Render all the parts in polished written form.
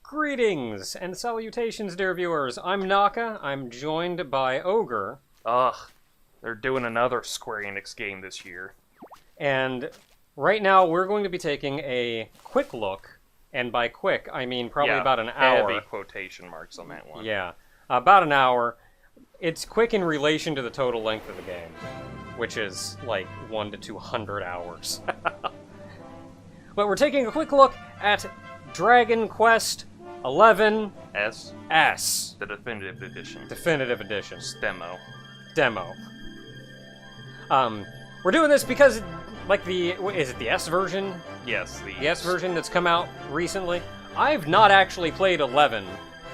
Greetings and salutations, dear viewers. I'm Naka. I'm joined by Ogre. Ugh, they're doing another Square Enix game this year. And right now we're going to be taking a quick look, and by quick I mean probably about an hour. Heavy quotation marks on that one. Yeah, about an hour. It's quick in relation to the total length of the game, which is like 1 to 200 hours. But we're taking a quick look at Dragon Quest XI S. The Definitive Edition. Definitive Edition. Demo. We're doing this because, like, is it the S version? Yes, The S version that's come out recently? I've not actually played 11,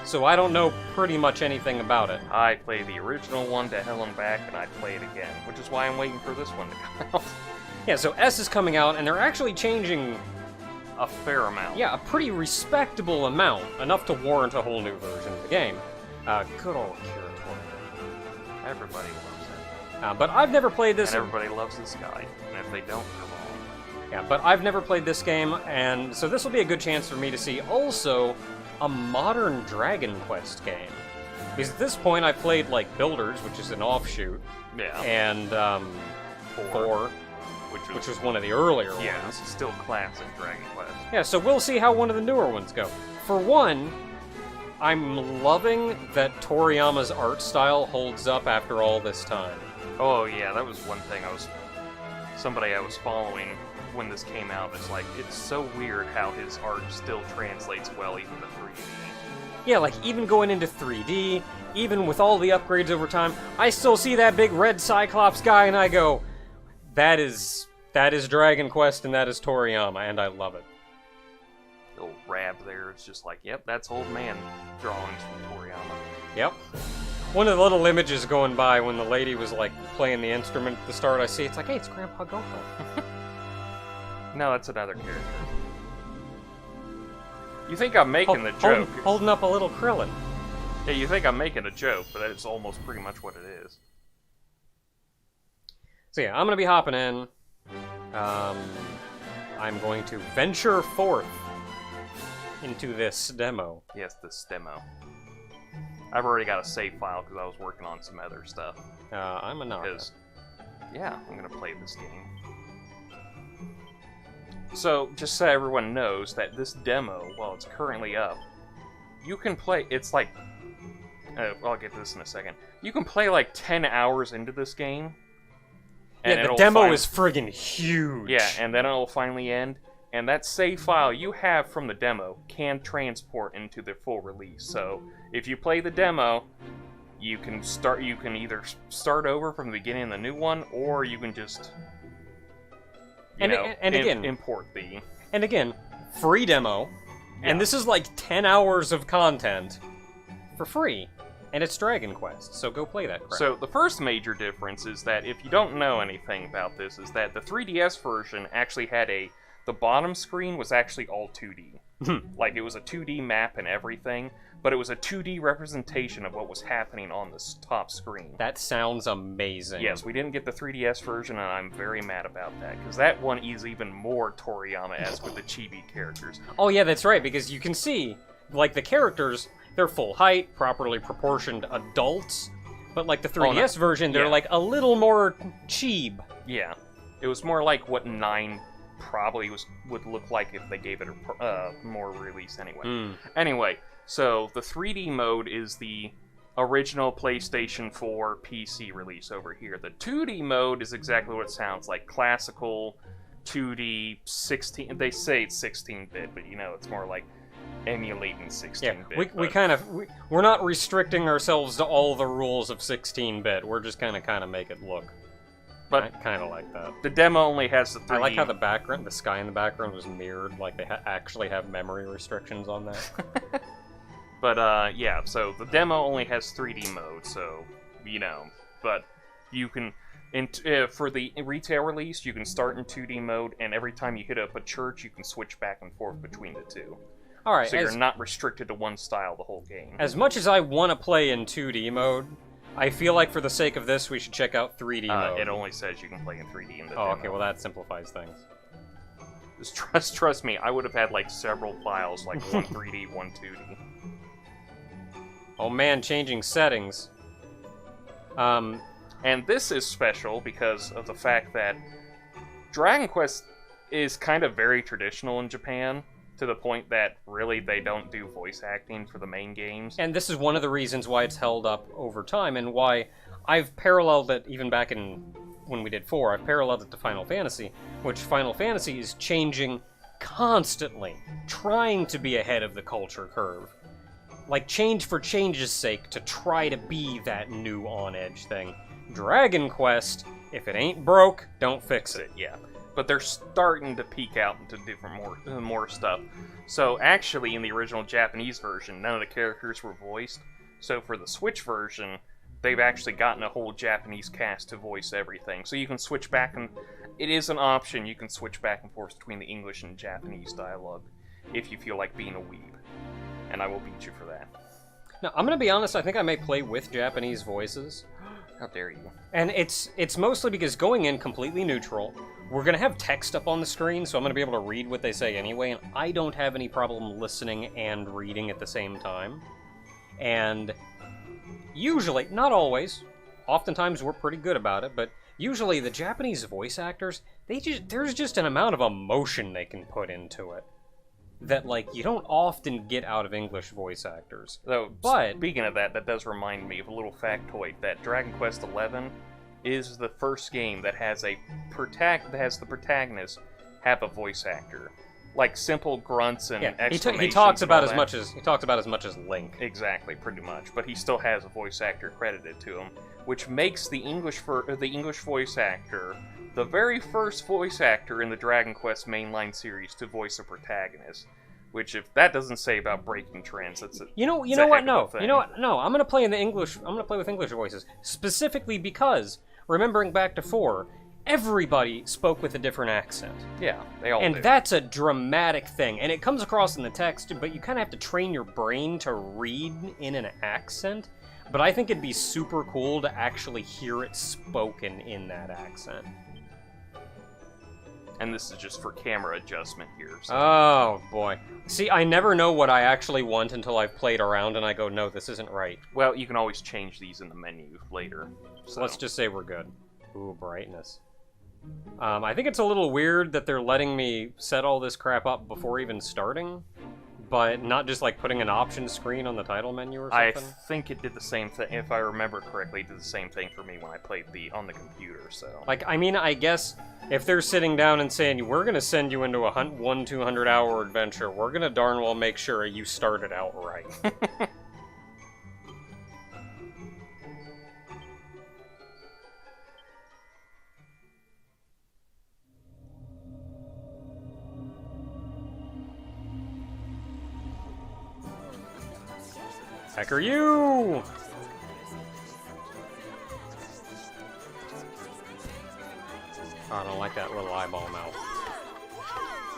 so I don't know pretty much anything about it. I played the original one to hell and back, and I play it again, which is why I'm waiting for this one to come out. Yeah, so S is coming out, and they're actually changing a fair amount. Yeah, a pretty respectable amount, enough to warrant a whole new version of the game. Good old Curatorial. Everybody loves it. But I've never played this. And everybody loves this guy, and if they don't, they're wrong. Yeah, but I've never played this game, and so this will be a good chance for me to see also a modern Dragon Quest game. Because at this point I've played, like, Builders, which is an offshoot, Yeah. and 4, which was one of the earlier ones. Yeah, this is still classic Dragon Quest. Yeah, so we'll see how one of the newer ones go. For one, I'm loving that Toriyama's art style holds up after all this time. Oh yeah, that was one thing somebody I was following when this came out. It's like, it's so weird how his art still translates well even to 3D. Yeah, like, even going into 3D, even with all the upgrades over time, I still see that big red Cyclops guy and I go, that is Dragon Quest and that is Toriyama, and I love it. Little Rab there, it's just like, yep, that's old man drawings from Toriyama. Yep. One of the little images going by when the lady was, like, playing the instrument at the start, I see, it's like, hey, it's Grandpa Goku. No, that's another character. You think I'm making the joke. Holding up a little Krillin. Yeah, you think I'm making a joke, but it's almost pretty much what it is. So yeah, I'm gonna be hopping in. I'm going to venture forth into this demo. Yes, this demo. I've already got a save file because I was working on some other stuff. I'm a Naka. Yeah, I'm gonna play this game. So, just so everyone knows that this demo, while it's currently up, you can play, it's like, I'll get to this in a second. You can play like 10 hours into this game. And yeah, the demo is friggin' huge. Yeah, and then it'll finally end. And that save file you have from the demo can transport into the full release. So, if you play the demo, you can either start over from the beginning of the new one, or you can just import the... And again, free demo, and this is like 10 hours of content for free, and it's Dragon Quest, so go play that crap. So the first major difference is that, if you don't know anything about this, is that the 3DS version actually had the bottom screen was actually all 2D. Like, it was a 2D map and everything, but it was a 2D representation of what was happening on this top screen. That sounds amazing. Yes, we didn't get the 3DS version, and I'm very mad about that, because that one is even more Toriyama-esque with the chibi characters. Oh yeah, that's right, because you can see, like, the characters, they're full height, properly proportioned adults, but like the 3DS version, they're like a little more cheap. Yeah, it was more like what 9 probably would look like if they gave it a more release anyway. Anyway, so the 3D mode is the original PlayStation 4 PC release over here. The 2D mode is exactly what it sounds like. Classical 2D 16... They say it's 16-bit, but you know, it's more like emulating 16-bit. Yeah, we're not restricting ourselves to all the rules of 16-bit. We're just kind of make it look. But I kind of like that. The demo only has the 3D. I like how the sky in the background was mirrored, like they actually have memory restrictions on that. But, yeah, so the demo only has 3D mode, so, you know, but you can, for the retail release, you can start in 2D mode, and every time you hit up a church, you can switch back and forth between the two. Alright, so you're not restricted to one style the whole game. As much as I want to play in 2D mode, I feel like for the sake of this, we should check out 3D mode. It only says you can play in 3D in the Oh, demo. okay, well that simplifies things. Trust me, I would have had like several files, like one 3D, one 2D. Oh man, changing settings. And this is special because of the fact that Dragon Quest is kind of very traditional in Japan, to the point that really they don't do voice acting for the main games. And this is one of the reasons why it's held up over time, and why I've paralleled it even back in when we did 4. I've paralleled it to Final Fantasy, which Final Fantasy is changing constantly, trying to be ahead of the culture curve. Like, change for change's sake, to try to be that new on-edge thing. Dragon Quest, if it ain't broke, don't fix it. Yeah. But they're starting to peek out into different more stuff. So actually, in the original Japanese version, none of the characters were voiced. So for the Switch version, they've actually gotten a whole Japanese cast to voice everything. So you can switch back, and it is an option. You can switch back and forth between the English and Japanese dialogue if you feel like being a weeb. And I will beat you for that. Now, I'm gonna be honest, I think I may play with Japanese voices. How dare you? And it's mostly because going in completely neutral, we're gonna have text up on the screen, so I'm gonna be able to read what they say anyway, and I don't have any problem listening and reading at the same time. And usually, not always, oftentimes we're pretty good about it, but usually the Japanese voice actors, there's just an amount of emotion they can put into it that, like, you don't often get out of English voice actors. Though, but speaking of that does remind me of a little factoid that Dragon Quest XI is the first game that has the protagonist have a voice actor, like simple grunts and exclamations. He talks about as much as Link. Exactly, pretty much. But he still has a voice actor credited to him, which makes the English voice actor the very first voice actor in the Dragon Quest mainline series to voice a protagonist. Which, if that doesn't say about breaking trends, that's a you know what? No, I'm gonna play in the English. I'm gonna play with English voices specifically because, remembering back to 4, everybody spoke with a different accent. Yeah, they all and do. That's a dramatic thing, and it comes across in the text, but you kind of have to train your brain to read in an accent. But I think it'd be super cool to actually hear it spoken in that accent. And this is just for camera adjustment here. So. Oh, boy. See, I never know what I actually want until I've played around and I go, no, this isn't right. Well, you can always change these in the menu later. So let's just say we're good. Ooh, brightness. I think it's a little weird that they're letting me set all this crap up before even starting, but not just like putting an option screen on the title menu or something. I think it did the same thing, if I remember correctly, it did the same thing for me when I played on the computer, so... Like, I mean, I guess if they're sitting down and saying, we're gonna send you into a 200-hour adventure, we're gonna darn well make sure you started out right. Heck are you? Oh, I don't like that little eyeball mouth.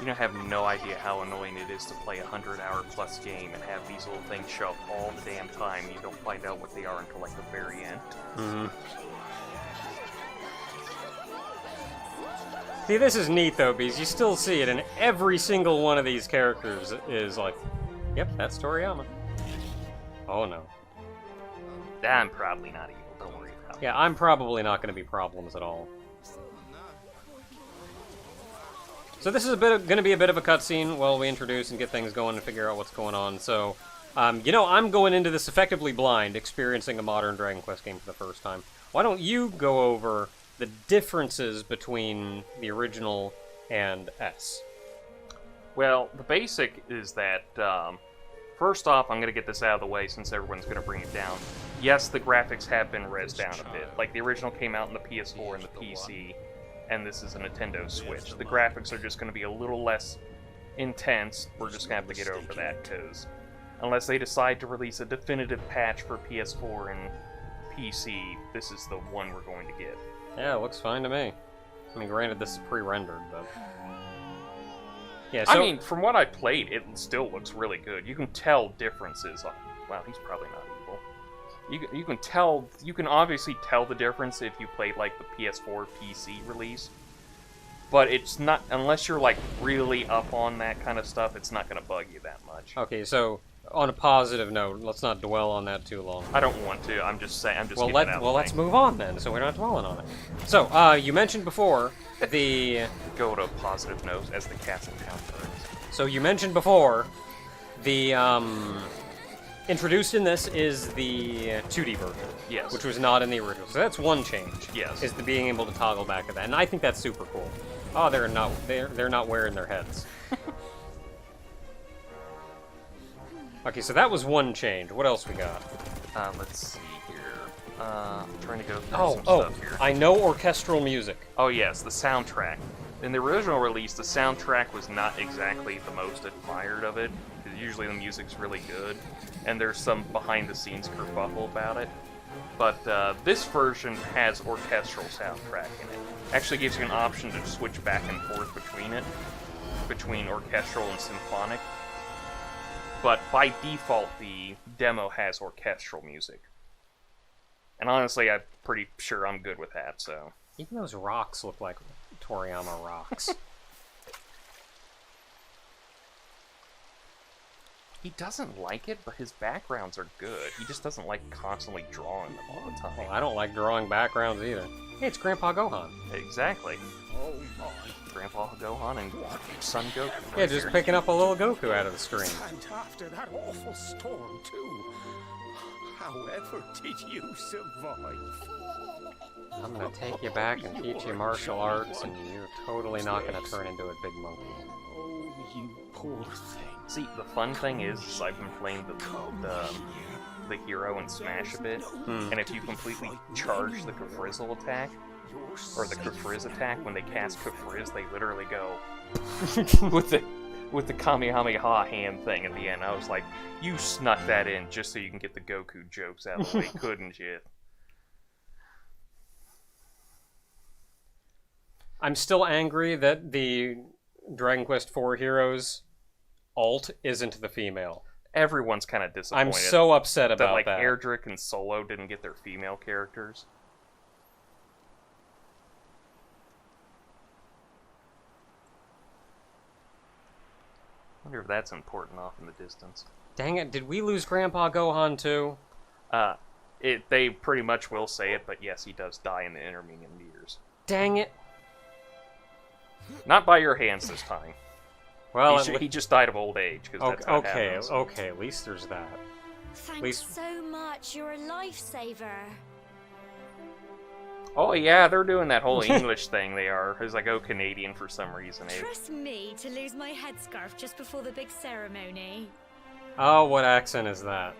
You have no idea how annoying it is to play a 100-hour plus game and have these little things show up all the damn time. You don't find out what they are until like the very end. Mm-hmm. See, this is neat though, because you still see it, and every single one of these characters is like, yep, that's Toriyama. Oh no. I'm probably not evil, don't worry about it. Yeah, I'm probably not going to be problems at all. So this is going to be a bit of a cutscene while we introduce and get things going and figure out what's going on. So, I'm going into this effectively blind, experiencing a modern Dragon Quest game for the first time. Why don't you go over the differences between the original and S? Well, the basic is that, first off, I'm going to get this out of the way since everyone's going to bring it down. Yes, the graphics have been rezzed down a bit. Like, the original came out on the PS4 and the PC, and this is a Nintendo Switch. The graphics are just going to be a little less intense. We're just going to have to get over that, because unless they decide to release a definitive patch for PS4 and PC, this is the one we're going to get. Yeah, it looks fine to me. I mean, granted, this is pre-rendered, but... Yeah, I mean, from what I played, it still looks really good. You can tell differences. Wow, he's probably not evil. You can obviously tell the difference if you played like the PS4 PC release. But it's not, unless you're like really up on that kind of stuff, it's not going to bug you that much. Okay, so on a positive note, let's not dwell on that too long. I don't want to. I'm just saying. I'm just. Well, getting it out of the way. let's move on then, so we're not dwelling on it. So, you mentioned before the. Go to a positive note as the cats and town turns. So you mentioned before the introduced in this is the 2D version. Yes. Which was not in the original. So that's one change. Yes. Is the being able to toggle back to that, and I think that's super cool. Oh, they're not wearing their heads. Okay, so that was one change. What else we got? Let's see here. I'm trying to go through some stuff here. I know orchestral music. Oh yes, the soundtrack. In the original release, the soundtrack was not exactly the most admired of it, because usually the music's really good, and there's some behind-the-scenes kerfuffle about it. But this version has orchestral soundtrack in it. Actually gives you an option to switch back and forth between orchestral and symphonic. But by default, the demo has orchestral music. And honestly, I'm pretty sure I'm good with that, so... Even those rocks look like Toriyama rocks. He doesn't like it, but his backgrounds are good. He just doesn't like constantly drawing them all the time. Well, I don't like drawing backgrounds either. Hey, it's Grandpa Gohan. Exactly. Oh my. Grandpa Gohan and Son Goku. Yeah, just picking up a little Goku out of the screen. And after that awful storm, too. However did you survive? I'm gonna take you back and teach you martial arts, and you're totally not gonna turn into a big monkey. Oh, you poor thing. See, the fun thing is I've been playing the hero in Smash a bit, and if you completely charge the Kafrizzle attack, or the Kafrizz attack, when they cast Kafrizz, they literally go with the Kamehameha hand thing at the end. I was like, you snuck that in just so you can get the Goku jokes out of the way, couldn't you? I'm still angry that the Dragon Quest IV Heroes alt isn't the female. Everyone's kind of disappointed. I'm so upset about that. Erdrick and Solo didn't get their female characters. I wonder if that's important off in the distance. Dang it, did we lose Grandpa Gohan too? They pretty much will say it, but yes, he does die in the intermediate years. Dang it. Not by your hands this time. Well, he just died of old age, because that's how it happens. Okay, at least there's that. Thanks so much, you're a lifesaver. Oh yeah, they're doing that whole English thing. They are. It's like, oh, Canadian for some reason. Trust me to lose my headscarf just before the big ceremony. Oh, what accent is that?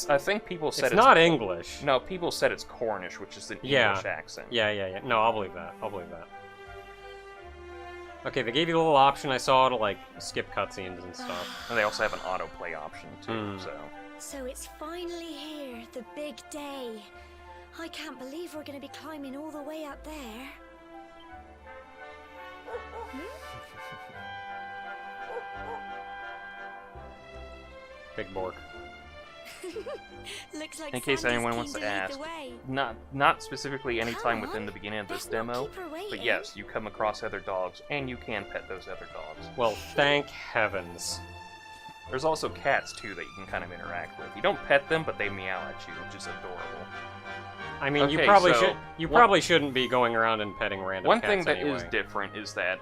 I think people said it's not English. No, people said it's Cornish, which is an English accent. Yeah. No, I'll believe that. Okay, they gave you a little option I saw to, like, skip cutscenes and stuff. And they also have an autoplay option, too, So it's finally here, the big day. I can't believe we're going to be climbing all the way up there. Big Bork. Looks like in case Sandy's anyone keen wants to lead ask, the way. not specifically any time Come within on, the beginning of this let's not demo, keep her waiting. but yes, you come across other dogs, and you can pet those other dogs. Well, thank heavens. There's also cats, too, that you can kind of interact with. You don't pet them, but they meow at you, which is adorable. I mean, Okay, you probably shouldn't be going around and petting random One cats thing that anyway. is different is that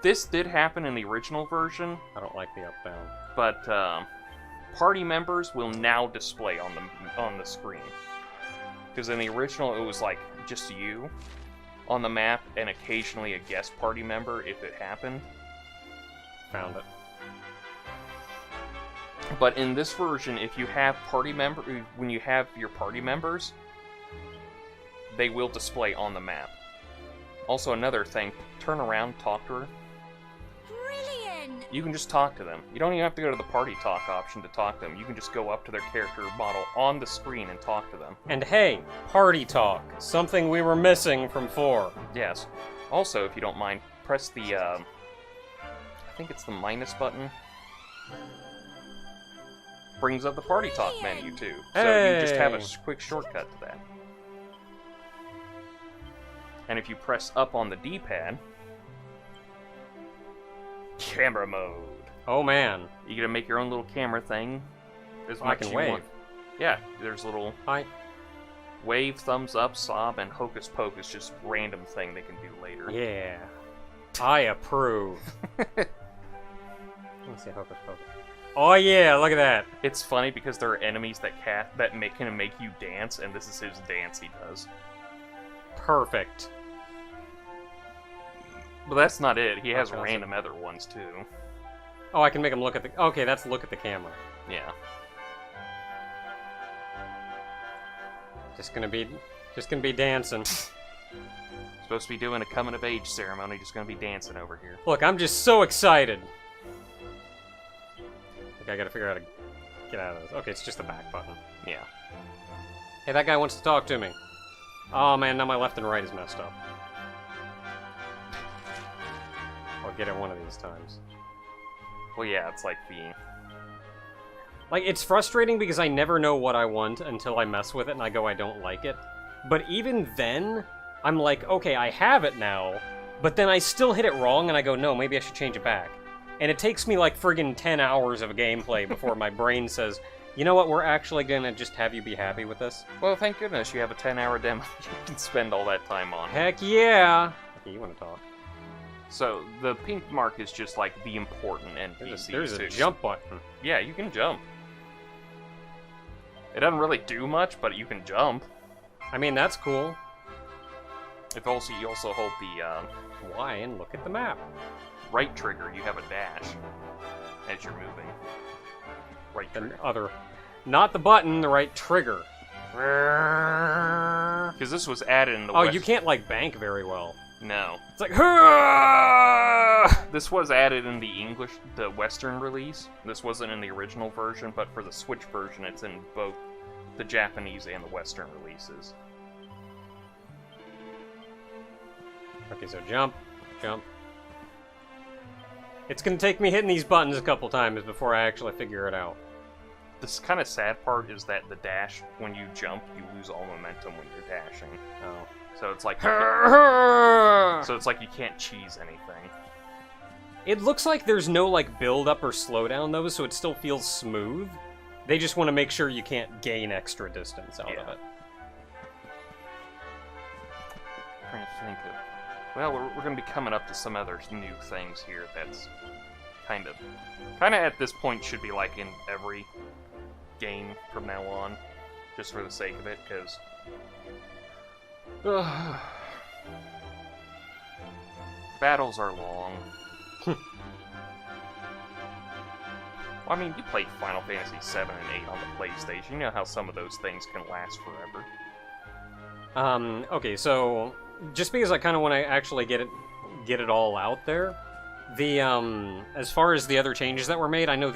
this did happen in the original version, I don't like the up-down. but party members will now display on the screen. Because in the original, it was like just you on the map, and occasionally a guest party member if it happened. Found it. But in this version, if you have when you have your party members, they will display on the map. Also, another thing, turn around, talk to her. Brilliant! You can just talk to them. You don't even have to go to the party talk option to talk to them. You can just go up to their character model on the screen and talk to them. And hey, party talk. Something we were missing from 4. Yes. Also, if you don't mind, press the, I think it's the minus button. Brings up the party talk menu, too. So you just have a quick shortcut to that. And if you press up on the D-pad, camera mode. Oh man. You get to make your own little camera thing. As I much can as you wave. want. Yeah, there's little Hi. wave, thumbs up, sob, and hocus pocus, just random thing they can do later. Yeah. I approve. Let's see hocus pocus. Oh yeah, look at that. It's funny because there are enemies that can make you dance, and this is his dance he does. Perfect. But that's not it. He has Awesome. random other ones too. Oh, I can make him look at the... Okay, that's look at the camera. Yeah. Just gonna be dancing. Supposed to be doing a coming of age ceremony, just gonna be dancing over here. Look, I'm just so excited. Okay, I gotta figure out how to get out of this. Okay, it's just the back button. Yeah. Hey, that guy wants to talk to me. Oh man, now my left and right is messed up. I'll get it one of these times. Well, yeah, it's like the... Like, it's frustrating because I never know what I want until I mess with it and I go, I don't like it. But even then, I'm like, okay, I have it now, but then I still hit it wrong and I go, no, maybe I should change it back. And it takes me like friggin' 10 hours of gameplay before my brain says, you know what, we're actually gonna just have you be happy with this. Well, thank goodness you have a 10-hour demo you can spend all that time on. Heck yeah! Okay, you wanna talk? So, the pink mark is just like the important NPCs. There's a too. jump button. Yeah, you can jump. It doesn't really do much, but you can jump. I mean, that's cool. You also hold the Why? And look at the map. right trigger, you have a dash as you're moving. Right The trigger. other... Not the button, the right trigger. Because this was added in the Oh, West- you can't, like, bank very well. No. It's like, "Hurrah!" This was added in the Western release. This wasn't in the original version, but for the Switch version, it's in both the Japanese and the Western releases. Okay, so jump, jump. It's gonna take me hitting these buttons a couple times before I actually figure it out. This kind of sad part is that the dash, when you jump, you lose all momentum when you're dashing. Oh. So it's like you can't cheese anything. It looks like there's no, like, build-up or slowdown, though, so it still feels smooth. They just want to make sure you can't gain extra distance out of it. Trying to think of... Well, we're going to be coming up to some other new things here that's kind of at this point should be like in every game from now on, just for the sake of it, because... battles are long. Well, I mean, you played Final Fantasy 7 and 8 on the PlayStation. You know how some of those things can last forever. Okay, so just because I kind of want to actually get it all out there, the as far as the other changes that were made, I know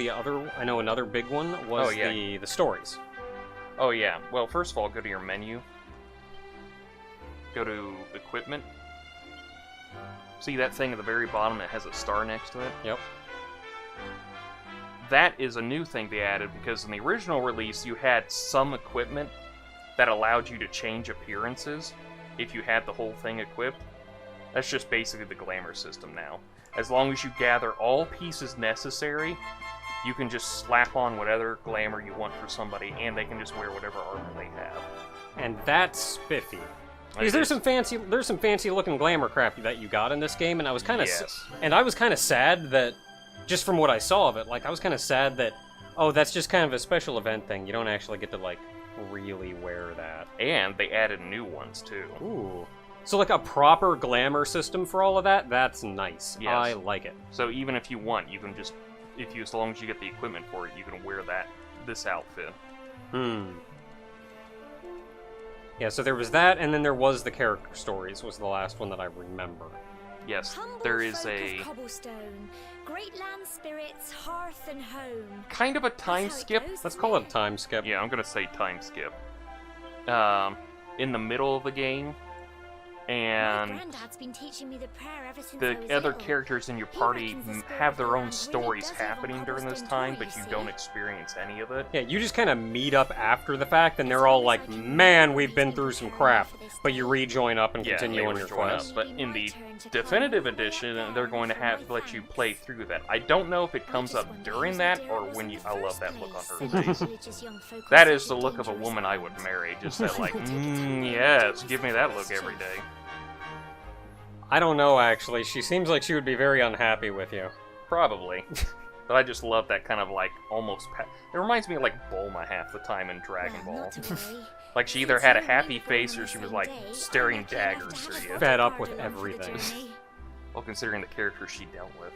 another big one was the stories. Oh yeah. Well, first of all, go to your menu. Go to equipment. See that thing at the very bottom that has a star next to it? Yep. That is a new thing they added because in the original release you had some equipment that allowed you to change appearances if you had the whole thing equipped. That's just basically the glamour system now. As long as you gather all pieces necessary, you can just slap on whatever glamour you want for somebody and they can just wear whatever armor they have. And that's spiffy. Because It there's is. some fancy looking glamour crap that you got in this game, and I was kind of Yes. sad that, just from what I saw of it, like I was kind of sad that, oh, that's just kind of a special event thing. You don't actually get to like really wear that. And they added new ones too. Ooh. So like a proper glamour system for all of that, that's nice. Yes. I like it. So even if you want, you can just, as long as you get the equipment for it, you can wear this outfit. Yeah, so there was that, and then there was the character stories was the last one that I remember. Yes, Humble there is folk a of Cobblestone, great land spirits, hearth and home. kind of a time That's how it skip. goes, Let's isn't call it a it? time skip. Yeah, I'm gonna say time skip. In the middle of the game, and Granddad's been teaching me the prayer ever since I the was other little. characters in your He party reckons the spirit have of their the own land stories really does live on happening during this Cobblestone time, too, but you you see. don't experience any of it. Yeah, you just kind of meet up after the fact, and they're all like, man, we've been through some crap. But you rejoin up and Yeah, continue they on your rejoin quest. up, but in the definitive edition, they're going to have let you play through that. I don't know if it comes up during that or when you. I love that look on her face. That is the look of a woman I would marry. Just that, like, yes, give me that look every day. I don't know, actually. She seems like she would be very unhappy with you. Probably. But I just love that kind of, like, almost... It reminds me of, like, Bulma half the time in Dragon Ball. Like, she either had a happy face or she was, like, staring daggers through you. Fed up with everything. Well, considering the characters she dealt with.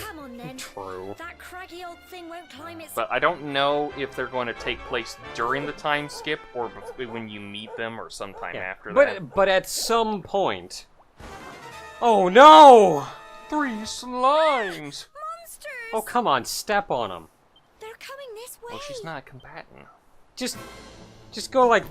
Come on then. True. That craggy old thing won't climb its... But I don't know if they're going to take place during the time skip or when you meet them or sometime after that. But at some point... Oh no! 3 slimes! Monsters! Oh, come on, step on them. They're coming this way. Well, she's not a combatant. Just go like...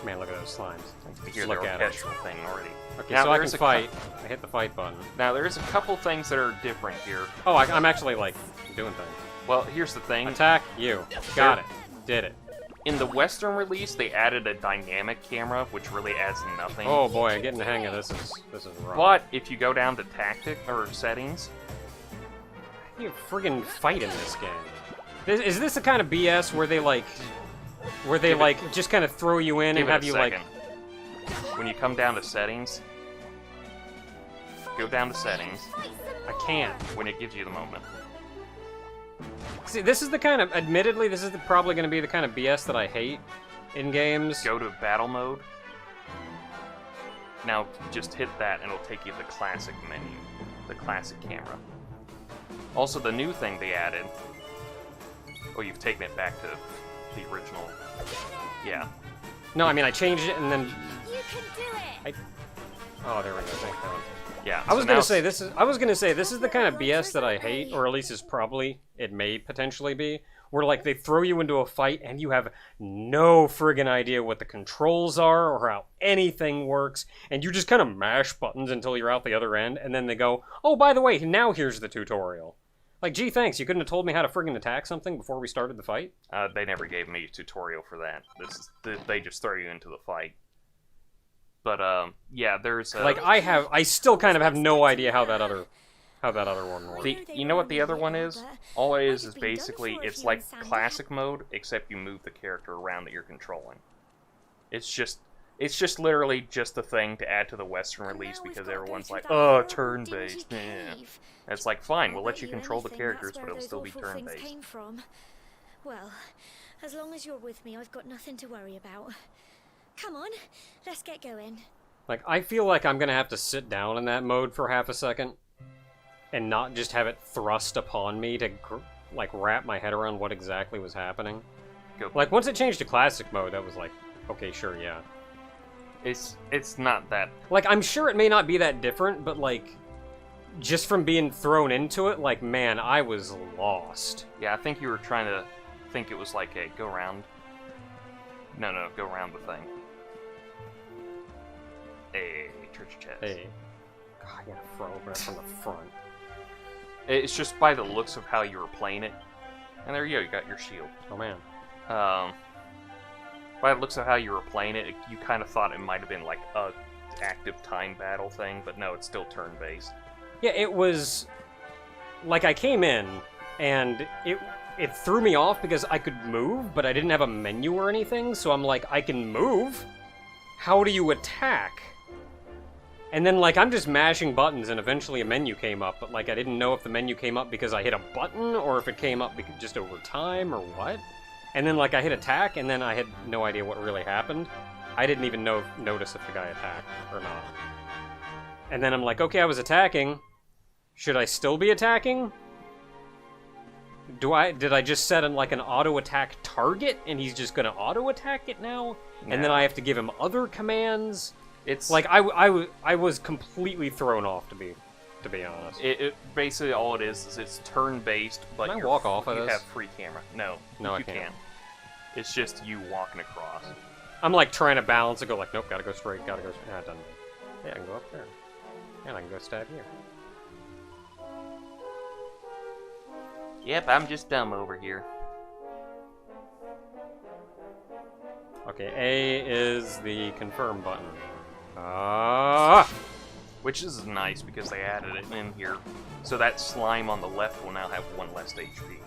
Man, look at those slimes. I hear Look the at it. orchestral thing already. Okay, Now, so I can there's a fight. I hit the fight button. Now, there's a couple things that are different here. Oh, I'm actually, like, doing things. Well, here's the thing. Attack, you. Got it. Did it. In the Western release, they added a dynamic camera, which really adds nothing. Oh boy, I'm getting the hang of this. This is rough. But if you go down to tactic or settings, You friggin' fight in this game. Is this the kind of BS where they just kind of throw you in and give it have a you second. When you come down to settings, go down to settings I can't. when it gives you the moment. See, this is the kind of, admittedly, this is probably going to be the kind of BS that I hate in games. Go to battle mode. Now just hit that and it'll take you to the classic menu, the classic camera. Also, the new thing they added. Oh, you've taken it back to the original. Yeah. No, I mean I changed it and then. You can do it. Oh, there we go. Thank God. Yeah. I was so gonna now- say this is. I was gonna say this is the kind of BS that I hate, or at least is probably it may potentially be, where like they throw you into a fight and you have no friggin' idea what the controls are or how anything works, and you just kind of mash buttons until you're out the other end, and then they go, "Oh, by the way, now here's the tutorial." Like, gee, thanks. You couldn't have told me how to friggin' attack something before we started the fight. They never gave me a tutorial for that. They just throw you into the fight. But yeah, there's Like I still kind of have no idea how that other one works. you know what the other one is? All it is basically it's like classic mode, except you move the character around that you're controlling. It's just literally just a thing to add to the Western release because everyone's like, oh, turn-based. Yeah. It's like, fine, we'll let you control the characters, but it'll still be turn-based. Well, as long as you're with me, I've got nothing to worry about. Come on, let's get going. Like, I feel like I'm gonna have to sit down in that mode for half a second and not just have it thrust upon me to, like, wrap my head around what exactly was happening. Go. Like, once it changed to classic mode, that was like, okay, sure, yeah. It's not that. Like, I'm sure it may not be that different, but, like, just from being thrown into it, like, man, I was lost. Yeah, I think you were trying to think it was like, hey, go around. No, go around the thing. Hey, treasure chest. Hey. God, I gotta throw it from the front. It's just by the looks of how you were playing it. And there you go, you got your shield. Oh, man. By the looks of how you were playing it, you kind of thought it might have been like a active time battle thing, but no, it's still turn-based. Yeah, it was... Like, I came in, and it threw me off because I could move, but I didn't have a menu or anything, so I'm like, I can move? How do you attack? And then, like, I'm just mashing buttons, and eventually a menu came up, but, like, I didn't know if the menu came up because I hit a button, or if it came up just over time, or what. And then, like, I hit attack, and then I had no idea what really happened. I didn't even notice if the guy attacked or not. And then I'm like, okay, I was attacking. Should I still be attacking? Did I just set like an auto attack target and he's just gonna auto attack it now? No. And then I have to give him other commands? It's Like I was completely thrown off to be honest. it basically all it is it's turn-based, but Can I walk off of you this? have free camera. No, No, I you can't. can't. It's just you walking across. I'm like trying to balance and go like, nope, gotta go straight, gotta go straight. Nah, it doesn't. Yeah, I can go up there. And I can go stab here. Yep, I'm just dumb over here. Okay, A is the confirm button. Ah! Which is nice because they added it in here. So that slime on the left will now have 1 less HP.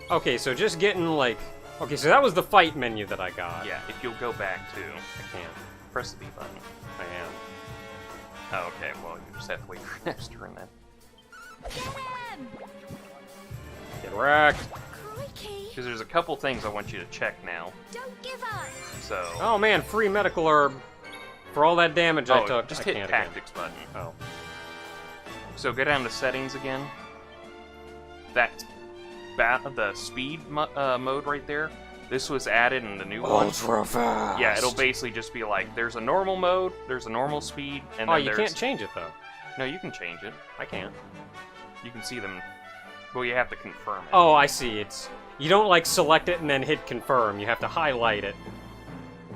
Okay, so just getting like... Okay, so that was the fight menu that I got. Yeah, if you'll go back to... I can't. Press the B button. I am. Oh, okay, well, you just have to wait for next turn then. Get wrecked. Crikey! Because there's a couple things I want you to check now. Don't give up! So... Oh man, free medical herb. For all that damage I took, just I hit can't tactics again. button. Oh. So go down to settings again. That's the speed mode right there. This was added in the new one. Ultra fast! Yeah, it'll basically just be like, there's a normal mode, there's a normal speed, and then you can't change it though. No, you can change it. I can't. You can see them. Well, you have to confirm it. Oh, I see. It's... You don't like select it and then hit confirm. You have to highlight it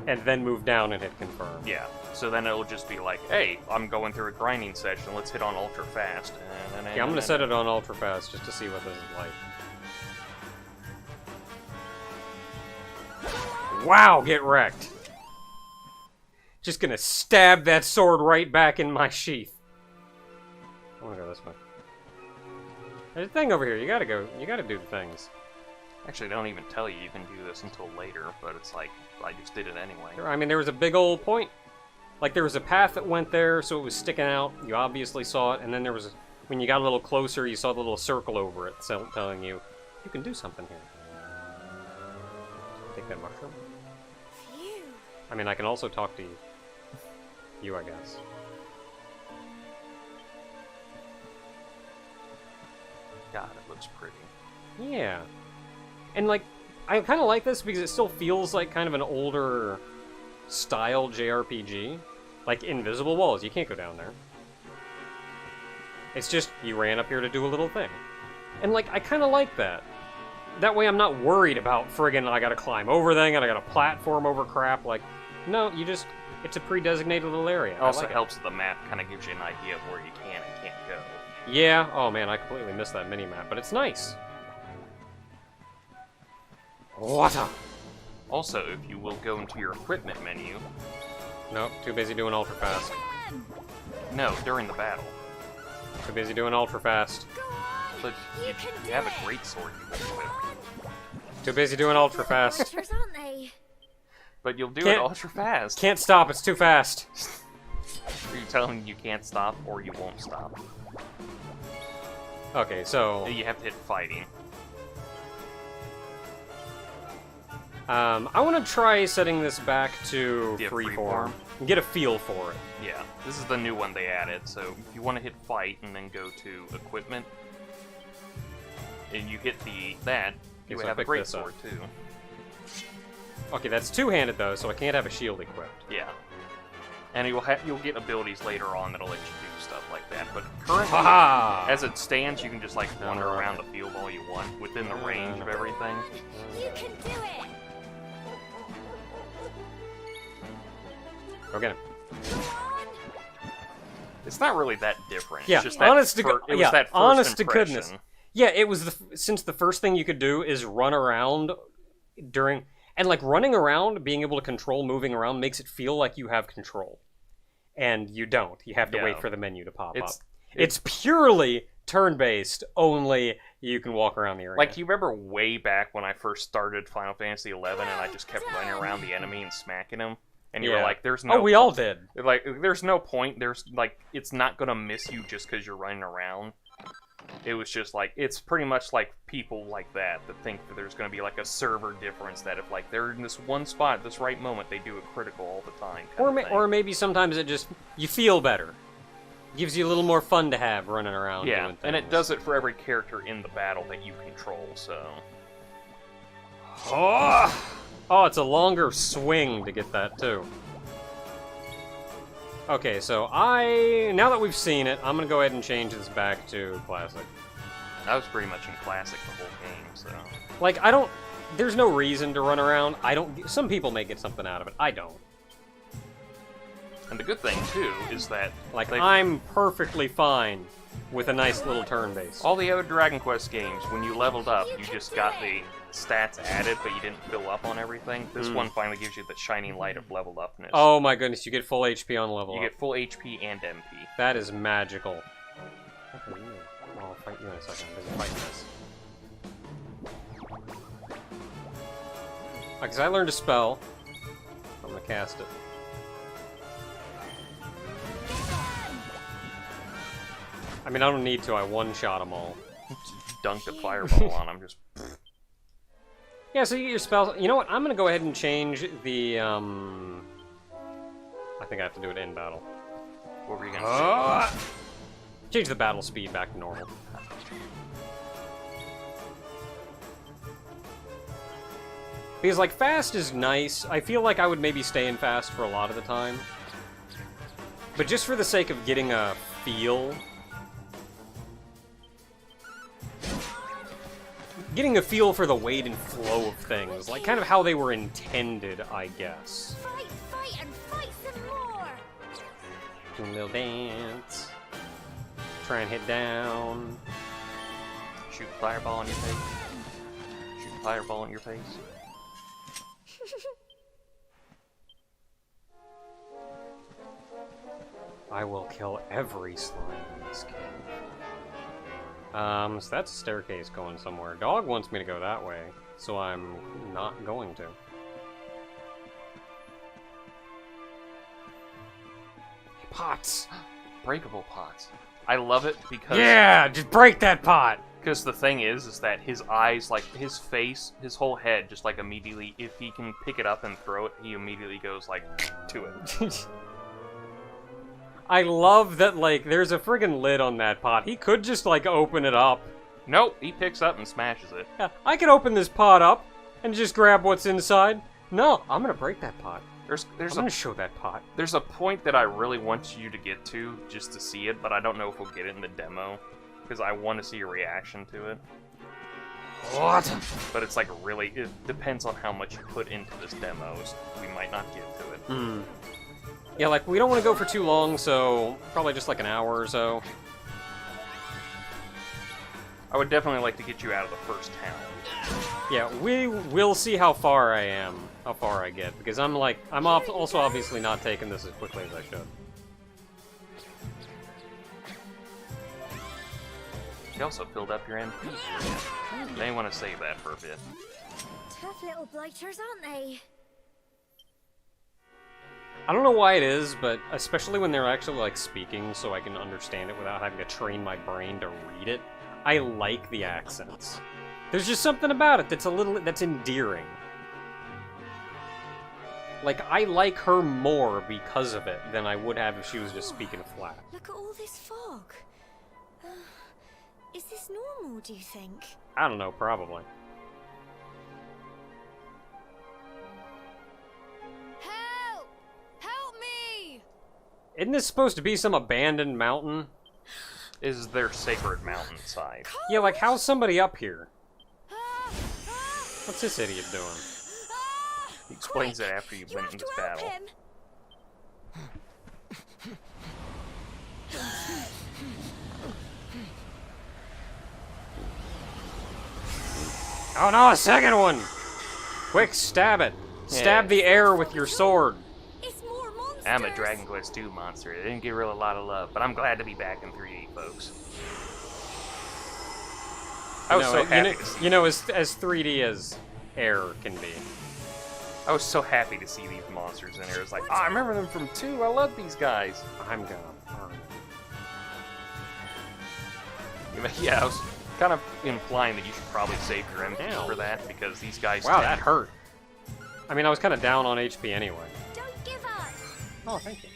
and then move down and hit confirm. Yeah. So then it'll just be like, hey, I'm going through a grinding session. Let's hit on ultra fast. Yeah, I'm gonna set it on ultra fast just to see what this is like. Wow, get wrecked. Just gonna stab that sword right back in my sheath. I wanna go this way. There's a thing over here. You gotta go. You gotta do the things. Actually, they don't even tell you can do this until later, but it's like, I just did it anyway. I mean, there was a big old point. Like, there was a path that went there, so it was sticking out. You obviously saw it, and then there was... When you got a little closer, you saw the little circle over it, telling you, you can do something here. Take that mushroom. Phew. I mean, I can also talk to you. You, I guess. God, it looks pretty. Yeah. And, like, I kind of like this because it still feels like kind of an older style JRPG. Like, invisible walls. You can't go down there. It's just, you ran up here to do a little thing. And, like, I kind of like that. That way I'm not worried about friggin' I gotta climb over thing and I gotta platform over crap. Like, no, you just... It's a pre-designated little area. It also like helps the map kind of gives you an idea of where you can and can't go. Yeah, oh man, I completely missed that mini-map, but it's nice. Water! Also, if you will go into your equipment menu... Nope, too busy doing ultra fast. No, during the battle. Too busy doing ultra fast. Go on! But you have a great sword you can equip. Too busy doing ultra fast. Monsters, aren't they? But you'll do Can't- it ultra fast. Can't stop, it's too fast. Are you telling me you can't stop or you won't stop? Okay, so... You have to hit fighting. I want to try setting this back to Yeah, freeform. freeform. And get a feel for it. Yeah, this is the new one they added, so if you want to hit fight and then go to equipment, and you hit that, you Okay, so I have a picked great this up. sword too. Okay, that's two-handed though, so I can't have a shield equipped. Yeah. And you'll get abilities later on that'll let you do stuff like that. But currently, Ha-ha! as it stands, you can just like wander around the field all you want within the range of everything. You can do it! Go get him. Go on! It's not really that different. Yeah, it's just that honest to it was yeah, that first honest to impression. goodness. Yeah, it was since the first thing you could do is run around during... And, like, running around, being able to control moving around makes it feel like you have control. And you don't. You have to wait for the menu to pop up. It's purely turn-based, only you can walk around the area. Like, do you remember way back when I first started Final Fantasy XI and I just kept running around the enemy and smacking him? And you were like, there's no... Oh, we all did. Like, there's no point. There's, like, it's not gonna miss you just because you're running around. It was just like, it's pretty much like people like that think that there's going to be like a server difference, that if like they're in this one spot at this right moment, they do it critical all the time. Or maybe sometimes it just, you feel better. Gives you a little more fun to have running around doing things. And it does it for every character in the battle that you control, so... Oh, it's a longer swing to get that too. Okay, so now that we've seen it, I'm gonna go ahead and change this back to classic. I was pretty much in classic the whole game, so... Like, there's no reason to run around. I don't. Some people may get something out of it. I don't. And the good thing, too, is that... Like, I'm perfectly fine with a nice little turn base. All the other Dragon Quest games, when you leveled up, you just got the stats added, but you didn't fill up on everything. This one finally gives you the shining light of leveled upness. Oh my goodness, you get full HP on level You up. get full HP and MP. That is magical. Okay, I'll fight you in a second. I'm busy fighting this. Because I learned a spell. I'm gonna cast it. I mean, I don't need to. I one-shot them all. Dunked a fireball on them, just... Yeah, so you get your spells. You know what? I'm gonna go ahead and change the, I think I have to do it in battle. What were you gonna say? Change the battle speed back to normal. Because, like, fast is nice. I feel like I would maybe stay in fast for a lot of the time. But just for the sake of getting a feel... Getting a feel for the weight and flow of things. Like, kind of how they were intended, I guess. Fight, fight, and fight some more! Do a little dance. Try and hit down. Shoot fireball in your face. Shoot fireball in your face. I will kill every slime in this game. So that's a staircase going somewhere. Dog wants me to go that way, so I'm not going to. Pots! Breakable pots. I love it because... Yeah! Just break that pot! Because the thing is that his eyes, like, his face, his whole head, just, like, immediately, if he can pick it up and throw it, he immediately goes, like, to it. I love that, like, there's a friggin' lid on that pot. He could just, like, open it up. Nope, he picks up and smashes it. Yeah, I could open this pot up and just grab what's inside. No, I'm gonna break that pot. I'm gonna show that pot. There's a point that I really want you to get to, just to see it, but I don't know if we'll get it in the demo. Because I want to see your reaction to it. What? But it's like really, it depends on how much you put into this demo, so we might not get to it. Hmm. Yeah, like, we don't want to go for too long, so probably just like an hour or so. I would definitely like to get you out of the first town. Yeah, we will see how far I am, how far I get, because I'm also obviously not taking this as quickly as I should. You also filled up your MP. You may want to save that for a bit. Tough little blighters, aren't they? I don't know why it is, but especially when they're actually, like, speaking so I can understand it without having to train my brain to read it, I like the accents. There's just something about it that's endearing. Like, I like her more because of it than I would have if she was just speaking flat. Look at all this fog. Is this normal, do you think? I don't know, probably. Help! Help me! Isn't this supposed to be some abandoned mountain? Is their sacred mountainside. Yeah, like, how's somebody up here? What's this idiot doing? He explains it after you went in this battle. Oh no, a second one! Quick, stab it. Stab the air with your sword. It's more monsters. I'm a Dragon Quest II monster. It didn't get really a lot of love, but I'm glad to be back in 3D, folks. I was so happy to see you know, as 3D as air can be. I was so happy to see these monsters in here. It was like, oh, I remember them from 2. I love these guys. I'm gonna burn it. Yeah, I was kind of implying that you should probably save your MP Ow. for that, because these guys Wow, tend- that hurt. I mean, I was kind of down on HP anyway. Don't give up. Oh, thank you.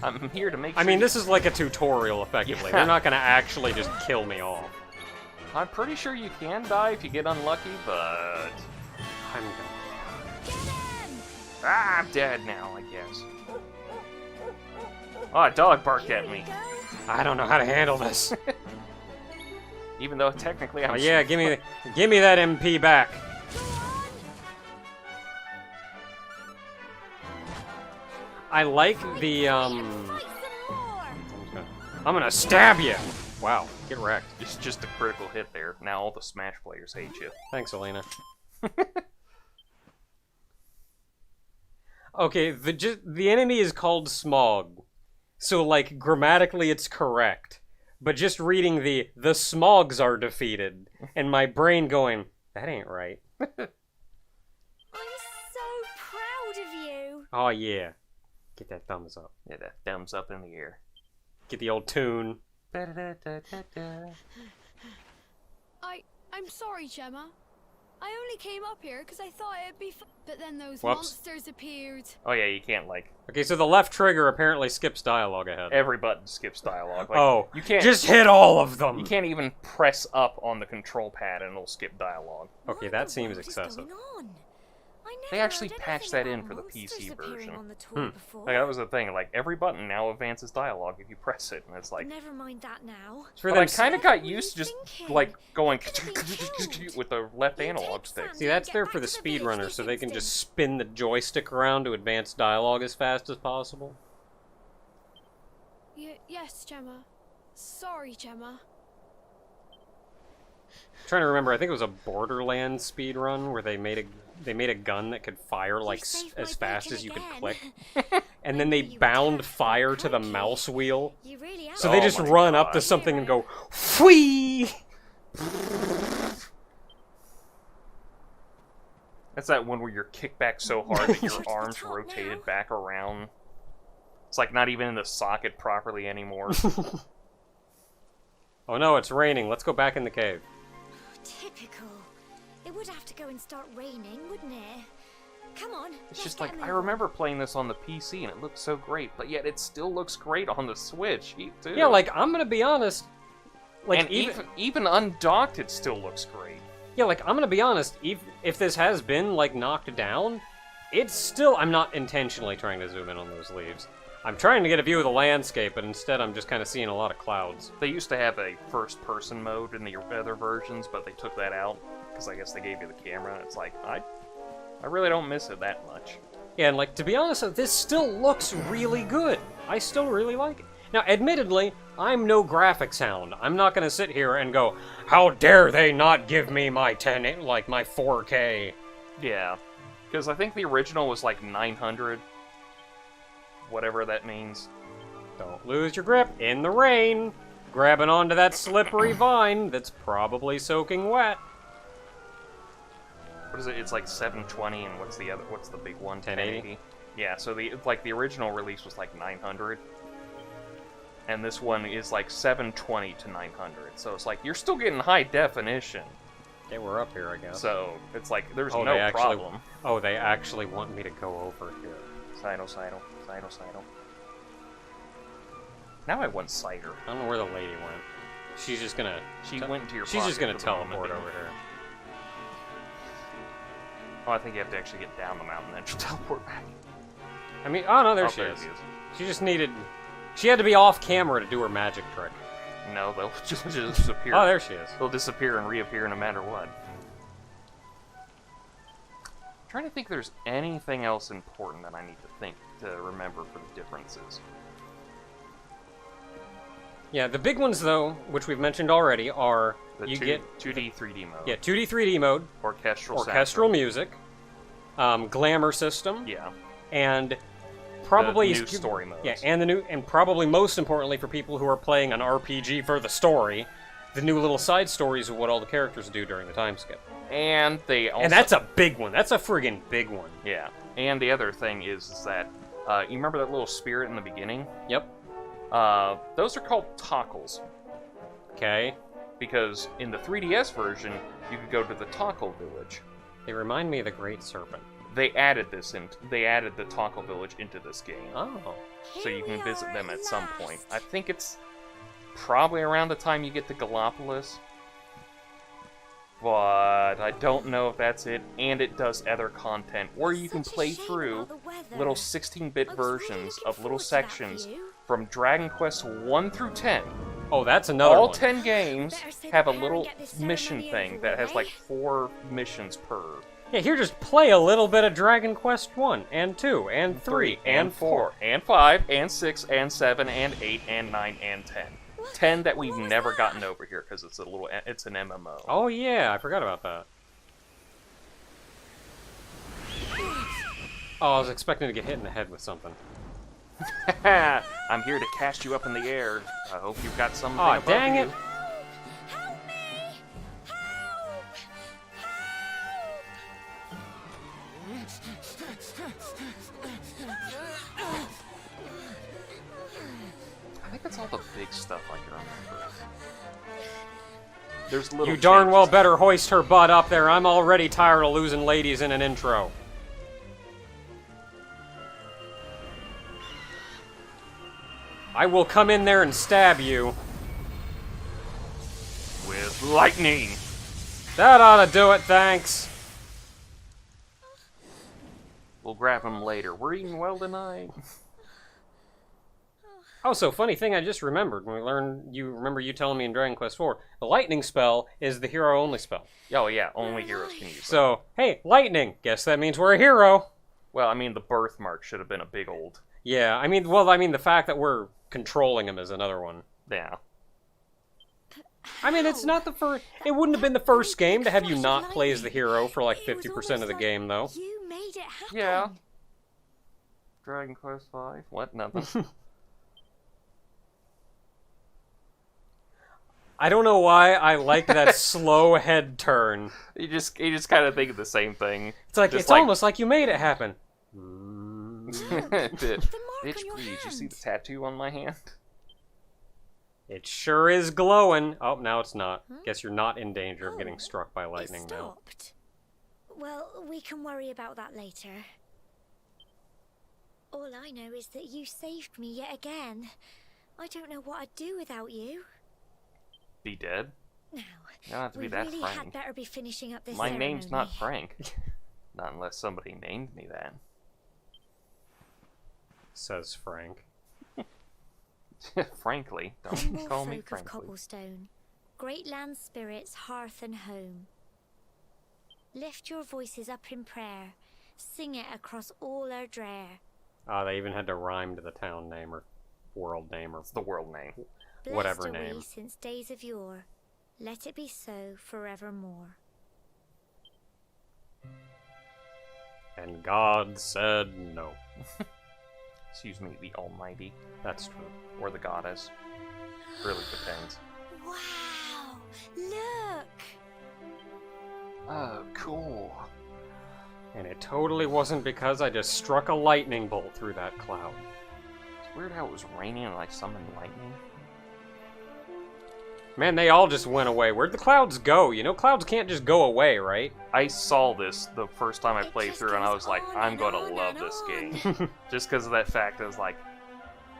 I'm here to make I sure mean, you- this is like a tutorial, effectively. Yeah. They're not gonna actually just kill me off. I'm pretty sure you can die if you get unlucky, but... I'm gonna... Ah, I'm dead now, I guess. Oh, a dog barked at me. I don't know how to handle this. Even though technically I'm... Oh, yeah, give me that MP back. Go I like the, Fight some more. I'm gonna stab you! Wow, get wrecked. It's just a critical hit there. Now all the Smash players hate you. Thanks, Elena. Okay, the enemy is called Smog. So, like, grammatically it's correct. But just reading the Smogs are defeated, and my brain going, that ain't right. I'm so proud of you. Oh, yeah. Get that thumbs up. Yeah, that thumbs up in the air. Get the old tune. I'm sorry, Gemma. I only came up here because I thought it'd be fun. But then those Whoops. monsters appeared. Oh yeah, you can't like Okay, so the left trigger apparently skips dialogue ahead. every button skips dialogue. Like, Oh, you can't just hit all of them! You can't even press up on the control pad and it'll skip dialogue. Okay, What that the seems world is excessive. going on? I They never actually heard patched anything that in about for the monsters PC appearing version. on the tour before. Like that was the thing. Like every button now advances dialogue if you press it, and it's like. Never mind that now. It's for But them I kind of What got were you used to just thinking? like going Could've been killed. with the left You analog take stick. some- See, that's Get there back for the to the village speedrunners, this so they can just instant. spin the joystick around to advance dialogue as fast as possible. Yes, Gemma. Sorry, Gemma. I'm trying to remember, I think it was a Borderlands speedrun where they made a gun that could fire like saved my as fast bacon as you could again. click, and then they You were bound tough, fire to the crikey. mouse wheel. You really are. So they Oh just my run up to God. something and go, whee! That's that one where you're kicked back so hard that your To the arms top rotated now. back around. It's like not even in the socket properly anymore. Oh no, it's raining. Let's go back in the cave. Typical. It would have to go and start raining, wouldn't it? Come on. It's let's just get like, a I move remember playing this on the PC and it looked so great, but yet it still looks great on the Switch, too. Yeah, like, I'm gonna be honest. Like, and even undocked, it still looks great. Yeah, like, I'm gonna be honest, if this has been, like, knocked down, it's still... I'm not intentionally trying to zoom in on those leaves. I'm trying to get a view of the landscape, but instead I'm just kind of seeing a lot of clouds. They used to have a first-person mode in the other versions, but they took that out, because I guess they gave you the camera, and it's like, I really don't miss it that much. Yeah, and, like, to be honest, this still looks really good. I still really like it. Now, admittedly, I'm no graphics hound. I'm not gonna sit here and go, how dare they not give me my my 4K. Yeah, because I think the original was like 900, whatever that means. Don't lose your grip in the rain, grabbing onto that slippery vine that's probably soaking wet. What is it? It's like 720, and what's the big one? 1080? Yeah, so the original release was like 900. And this one is like 720 to 900. So it's like, you're still getting high definition. Yeah, we're up here, I guess. So it's like, there's Oh, no they actually- problem. Oh, they actually want me to go over here. Cider. Now I want cider. I don't know where the lady went. She's just gonna... She went into your She's just gonna pocket for the moment, teleport didn't over she? here. Oh, I think you have to actually get down the mountain, then she'll teleport back. I mean, oh no, there she is. She just needed... She had to be off camera to do her magic trick. No, they'll just disappear. Oh, there she is. They'll disappear and reappear no matter what. I'm trying to think if there's anything else important that I need to remember for the differences. Yeah, the big ones, though, which we've mentioned already, are The you 2, get 2D, 3D mode. yeah 2D, 3D mode, Orchestral music, glamour system, soundtrack. Yeah. and probably the new story modes. Yeah, and probably most importantly for people who are playing an RPG for the story, the new little side stories of what all the characters do during the time skip. And they also... And that's a big one. That's a friggin' big one. Yeah. And the other thing is that, you remember that little spirit in the beginning? Yep. Those are called tockles. Okay. Because in the 3DS version, you could go to the Tockle Village. They remind me of the Great Serpent. They added they added the Tockle Village into this game. Oh. So you can Here we visit are them at at some last. point. I think it's probably around the time you get to Gallopolis. But I don't know if that's it. And it does other content where you can Such a play shame through about the weather. little 16-bit I was really versions looking of little forward to that sections view. from Dragon Quest 1 through 10. Oh, that's another All one. 10 games Better say have a the little parent get this mission ceremony thing over that with, has like eh? 4 missions per. Yeah, here, just play a little bit of Dragon Quest 1, and 2, and 3, and 4, and 5, and 6, and 7, and 8, and 9, and 10. 10 that we've never gotten over here, because it's it's an MMO. Oh yeah, I forgot about that. Oh, I was expecting to get hit in the head with something. I'm here to cast you up in the air. I hope you've got something Aw, above dang you. it. Help me! Help! I think that's all the big stuff I can remember. There's little You darn well changes. better hoist her butt up there. I'm already tired of losing ladies in an intro. I will come in there and stab you. With lightning. That ought to do it, thanks. We'll grab him later. We're eating well tonight. Oh, so funny thing I just remembered when we learned, you remember you telling me in Dragon Quest IV, the lightning spell is the hero only spell. Oh yeah, only heroes can use that. So, hey, lightning, guess that means we're a hero. Well, I mean, the birthmark should have been a big old... Yeah, I mean, well, I mean, the fact that we're controlling him is another one. Yeah. I mean, it's not the first, it wouldn't have been the first game to have you not play as the hero for like 50% of the game, though. You made it happen. Yeah. Dragon Quest V? What? Nothing. I don't know why I like that slow head turn. you just kind of think of the same thing. It's like, Just it's almost like you made it happen. Bitch, on your please, you see hand. the tattoo on my hand? It sure is glowing. Oh, now it's not. Guess you're not in danger of getting struck by lightning It now. stopped. Well, we can worry about that later. All I know is that you saved me yet again. I don't know what I'd do without you. Be dead? Now, You don't have to we be that really frank. had better be finishing up this My name's not ceremony. Frank. Not unless somebody named me that. Says Frank. Frankly, Humble don't call me folk of frankly. Cobblestone, great land spirits, hearth and home. Lift your voices up in prayer, sing it across all our drear. Ah, they even had to rhyme to the town name or world name or It's the world name. Blessed whatever are we name. since days of yore, let it be so forevermore. And God said no. Excuse me, the Almighty. That's true. Or the Goddess. Really depends. Wow! Look! Oh, cool. And it totally wasn't because I just struck a lightning bolt through that cloud. It's weird how it was raining and I summoned lightning. Man, they all just went away. Where'd the clouds go? You know, clouds can't just go away, right? I saw this the first time I It played just through and I goes was like, on I'm and gonna on love and this on. game. Just because of that fact, I was like,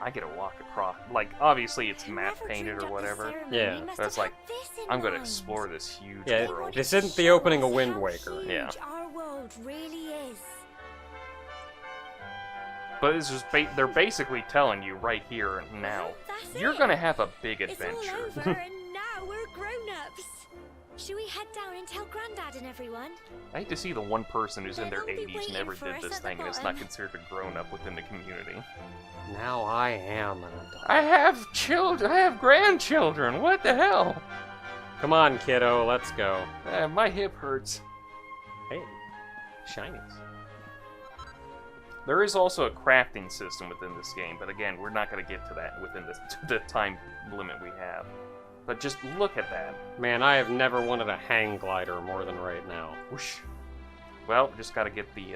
I get to walk across. Like, obviously it's matte Whoever painted dreamed or up this whatever. ceremony Yeah. must But it's have like, had this in I'm gonna mind. explore this huge Yeah, world. this isn't the opening of Show Wind us Waker. how huge Yeah. our world really is. But it's just they're basically telling you right here and now, That's you're it. gonna have a big It's all adventure. over and now we're grown-ups. Should we head down and tell Grandad and everyone? I hate to see the one person who's in their They'll be 80s waiting never for did us this at the thing and is not bottom. considered a grown-up within the community. Now I am an adult. I have children. I have grandchildren. What the hell? Come on, kiddo, let's go. My hip hurts. Hey, shinies. There is also a crafting system within this game, but again, we're not going to get to that within the time limit we have. But just look at that. Man, I have never wanted a hang glider more than right now. Whoosh. Well, just got to get the,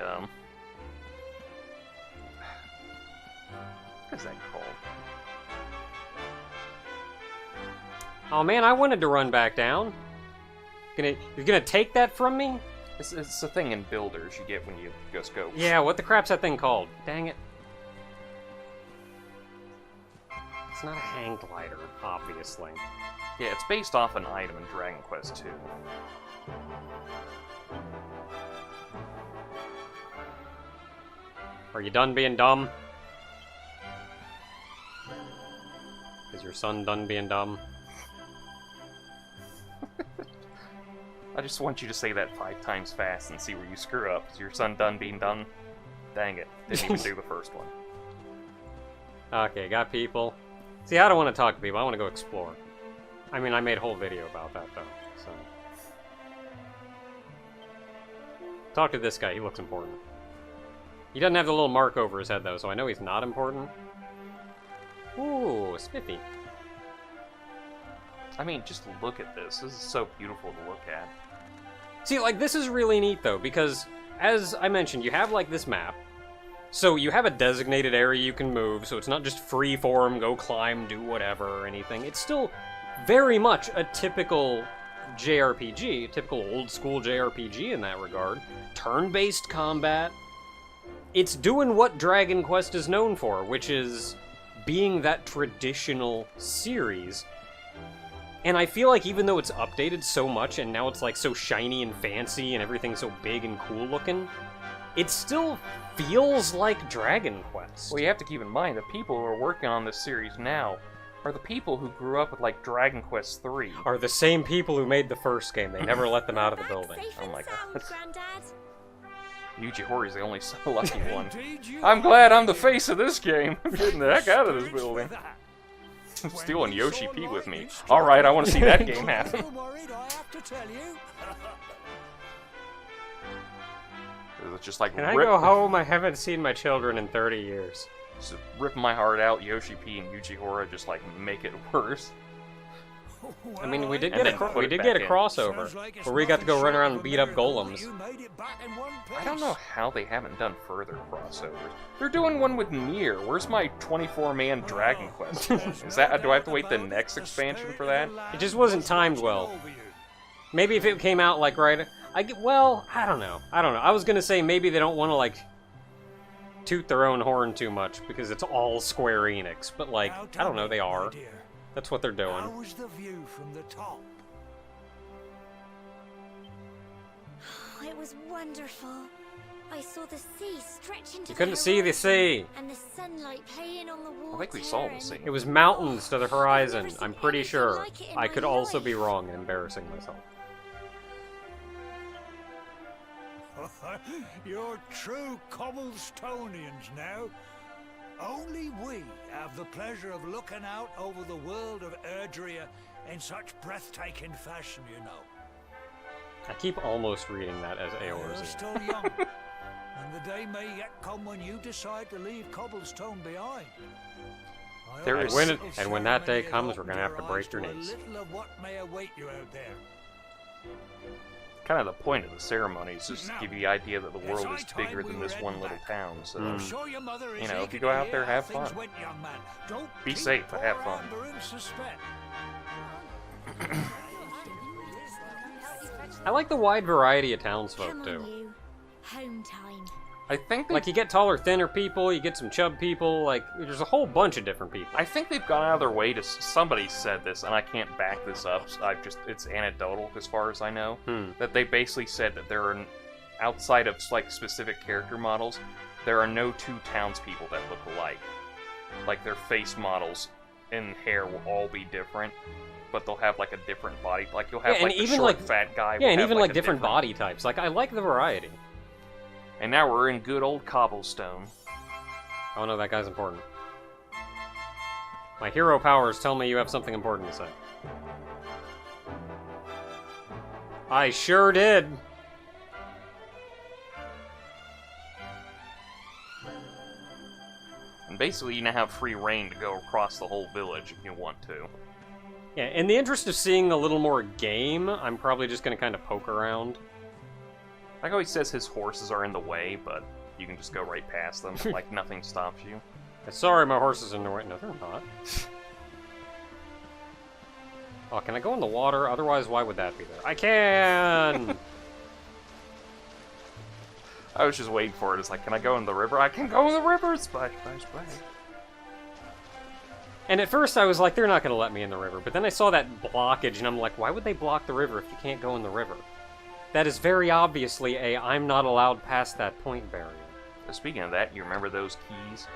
what is that called? Oh man, I wanted to run back down. You're gonna take that from me? It's a thing in builders you get when you go scope. Yeah, what the crap's that thing called? Dang it. It's not a hang glider, obviously. Yeah, it's based off an item in Dragon Quest II. Are you done being dumb? Is your son done being dumb? I just want you to say that 5 times fast and see where you screw up. Is your son done being done? Dang it. Didn't even do the first one. Okay, got people. See, I don't want to talk to people. I want to go explore. I mean, I made a whole video about that, though, so... Talk to this guy. He looks important. He doesn't have the little mark over his head, though, so I know he's not important. Ooh, spiffy. I mean, just look at this. This is so beautiful to look at. See, like, this is really neat, though, because, as I mentioned, you have, like, this map. So you have a designated area you can move, so it's not just free form, go climb, do whatever, or anything. It's still very much a typical JRPG, typical old-school JRPG in that regard. Turn-based combat. It's doing what Dragon Quest is known for, which is being that traditional series. And I feel like even though it's updated so much, and now it's like so shiny and fancy, and everything's so big and cool looking, it still feels like Dragon Quest. Well, you have to keep in mind, the people who are working on this series now are the people who grew up with, like, Dragon Quest 3. Are the same people who made the first game. They never let them out of the building. Oh my god. Granddad. Yuji Horii is the only so lucky one. Indeed you I'm are. glad I'm the face of this game. I'm getting the heck out of this Thanks for building. that. I'm stealing When you Yoshi saw P with me. lightning strike, Alright, I want to see that game happen. I'm worried, I have to tell you. It's just like Can I go home? I haven't seen my children in 30 years. Just ripping my heart out. Yoshi P and Yuji Horii just like make it worse. I mean, we did And get then put we it did back get a in. crossover Sounds like it's where we got to go nothing run short around of and a beat up miracle golems. you made it back in one I don't know piece. how they haven't done further crossovers. They're doing one with Nier. Where's my 24-man Dragon Quest? Is that? Do I have to wait the next expansion for that? It just wasn't timed well. Maybe if it came out like right, well, I don't know. I was gonna say maybe they don't want to like toot their own horn too much because it's all Square Enix, but like I don't know, they are. That's what they're How doing. was the view from the top? It was wonderful. I saw the sea stretch into You couldn't see the sea. and the sunlight playing on the water. I think we saw the sea. It was mountains to the horizon. seen I'm pretty anything sure. like it in I my could also be life. wrong and embarrassing myself. You're true Cobblestonians now. Only we have the pleasure of looking out over the world of Erdrea in such breathtaking fashion, you know. I keep almost reading that as You're Eorzea. still young, and the day may yet come when you decide to leave Cobblestone behind. I There hope is- this And little when that day ceremony comes, has we're gonna opened have to break your your eyes knees. to a little of what may await you out there. Kind of the point of the ceremony is just to give you the idea that the It's world high is time bigger we than were this one heading little back. town. So I'm sure your mother is you know, if eager you go to out hear there, how have things fun. went, young man. Don't Be keep safe, but have poor fun. Amber in suspense. I like the wide variety of townsfolk Come on, too. you. Home time. I think Like you get taller, thinner people, you get some chub people, like there's a whole bunch of different people. I think they've gone out of their way to. Somebody said this, and I can't back this up. So it's anecdotal as far as I know. That they basically said that there are, outside of like specific character models, there are no two townspeople that look alike. Like their face models and hair will all be different, but they'll have like a different body. Like you'll have Yeah, and like the even, short like- fat guy. Yeah, will and have, even like a different body types. Like I like the variety. And now we're in good old Cobblestone. Oh no, that guy's important. My hero powers tell me you have something important to say. I sure did. And basically, you now have free reign to go across the whole village if you want to. Yeah, in the interest of seeing a little more game, I'm probably just gonna kind of poke around. Like how he says his horses are in the way, but you can just go right past them, like nothing stops you. Sorry, my horse is in the way. No, they're not. Oh, can I go in the water? Otherwise, why would that be there? I can! I was just waiting for it. It's like, can I go in the river? I can go in the river! Splash, splash, splash. And at first I was like, they're not gonna let me in the river. But then I saw that blockage, and I'm like, why would they block the river if you can't go in the river? That is very obviously a I'm not allowed past that point barrier. Speaking of that, you remember those keys?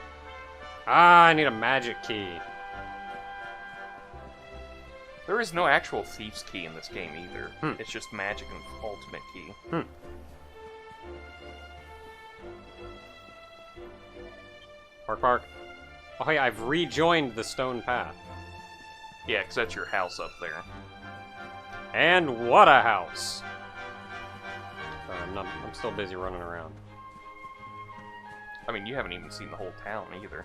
Ah, I need a magic key. There is no actual Thief's Key in this game either. Hmm. It's just Magic and Ultimate Key. Park. Oh, hey, I've rejoined the stone path. Yeah, because that's your house up there. And what a house! Sorry, I'm still busy running around. I mean, you haven't even seen the whole town either.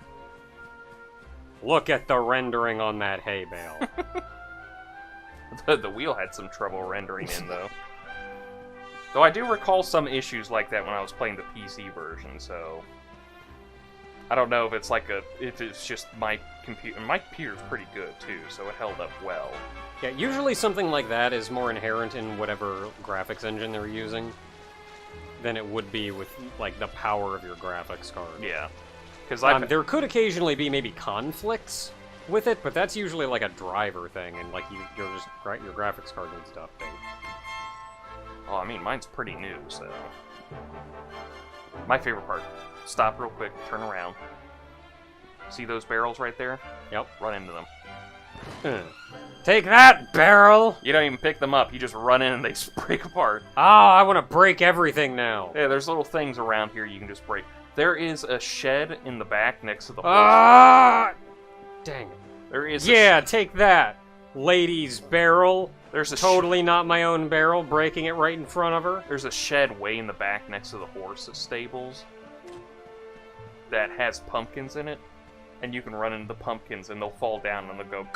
Look at the rendering on that hay bale. The wheel had some trouble rendering in, though. Though I do recall some issues like that when I was playing the PC version, so... I don't know if it's if it's just my computer. My computer's pretty good, too, so it held up well. Yeah, usually something like that is more inherent in whatever graphics engine they're using than it would be with, like, the power of your graphics card. Yeah. Because there could occasionally be maybe conflicts with it, but that's usually like a driver thing, and like your graphics card needs to update. Oh, I mean, mine's pretty new, so... My favorite part. Stop real quick, turn around. See those barrels right there? Yep. Run into them. Take that, barrel! You don't even pick them up, you just run in and they break apart. Oh, I want to break everything now. Yeah, there's little things around here you can just break. There is a shed in the back next to the horse. Ah! Dang it. There is take that, ladies' barrel. There's a totally not my own barrel, breaking it right in front of her. There's a shed way in the back next to the horse stables that has pumpkins in it, and you can run into the pumpkins and they'll fall down and they'll go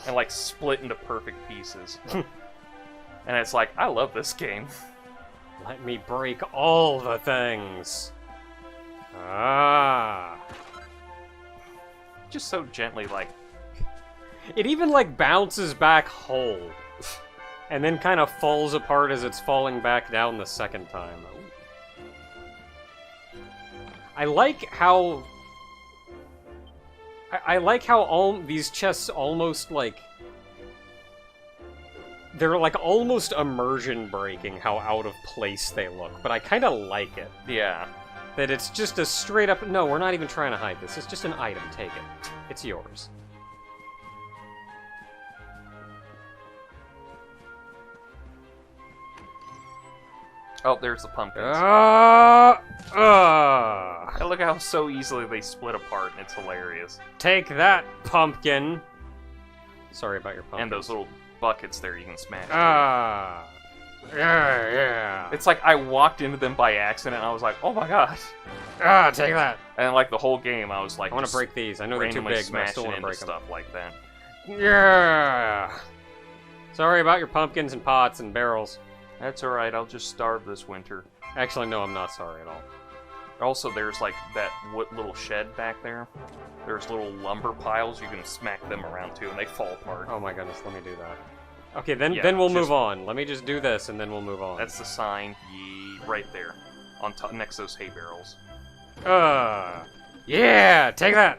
and like split into perfect pieces. And it's like, I love this game. Let me break all the things. Ah. Just so gently, like... It even, like, bounces back whole. And then kind of falls apart as it's falling back down the second time. I like how... I like how all these chests almost, like... They're, like, almost immersion breaking how out of place they look. But I kind of like it. Yeah. That it's just a straight up... No, we're not even trying to hide this. It's just an item. Take it. It's yours. Oh, there's the pumpkins. And look how so easily they split apart, and it's hilarious. Take that, pumpkin. Sorry about your pumpkin. And those little buckets there you can smash. Yeah. It's like I walked into them by accident, and I was like, oh my god. Take that. And like the whole game, I was like, I want to break these. I know they're too big, but I still want to break them. Stuff like that. Yeah. Sorry about your pumpkins and pots and barrels. That's alright, I'll just starve this winter. Actually, no, I'm not sorry at all. Also, there's like that little shed back there. There's little lumber piles, you can smack them around too, and they fall apart. Oh my goodness, let me do that. Okay, then we'll move on. Let me just do this, and then we'll move on. That's the sign, right there, on top, next to those hay barrels. Yeah, take that!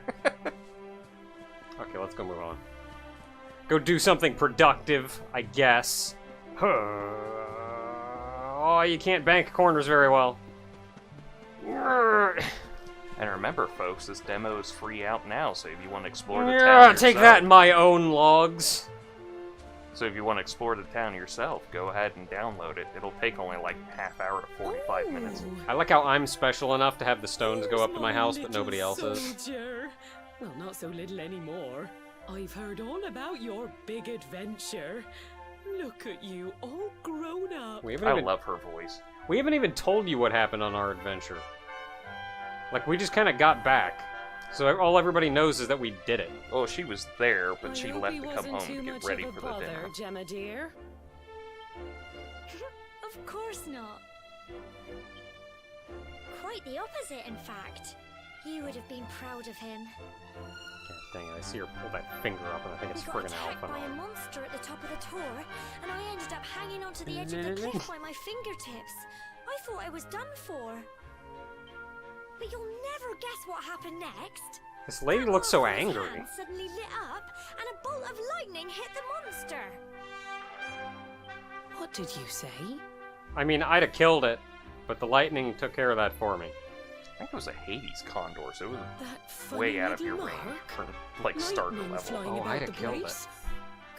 Okay, let's go move on. Go do something productive, I guess. Oh, you can't bank corners very well. And remember, folks, this demo is free out now, so if you want to explore the town yourself... Take that, my own logs! So if you want to explore the town yourself, go ahead and download it. It'll take only like half hour to 45 minutes. I like how I'm special enough to have the stones go up to my house, but nobody else is. Soldier. Well, not so little anymore. I've heard all about your big adventure. Look at you, all grown up. I love her voice. We haven't even told you what happened on our adventure. Like, we just kind of got back. So all everybody knows is that we did it. Oh, she was there, but she I left hope to he come wasn't home too to get much ready of a for the bother, dinner. Gemma dear. Of course not. Quite the opposite, in fact. You would have been proud of him. God dang it, I see her pull that finger up and I think it's We got friggin' attacked Alpha. by a monster at the top of the tower, and I ended up hanging onto the edge of the cliff by my fingertips. I thought I was done for. But you'll never guess what happened next. This lady looks so Monster's angry. hand suddenly lit up, and a bolt of lightning hit the monster. What did you say? I mean, I'd have killed it, but the lightning took care of that for me. I think it was a Hades condor, so it was That funny way out of little your range mark? for, like, starter Lightning level. flying Oh, about I'd have the killed place.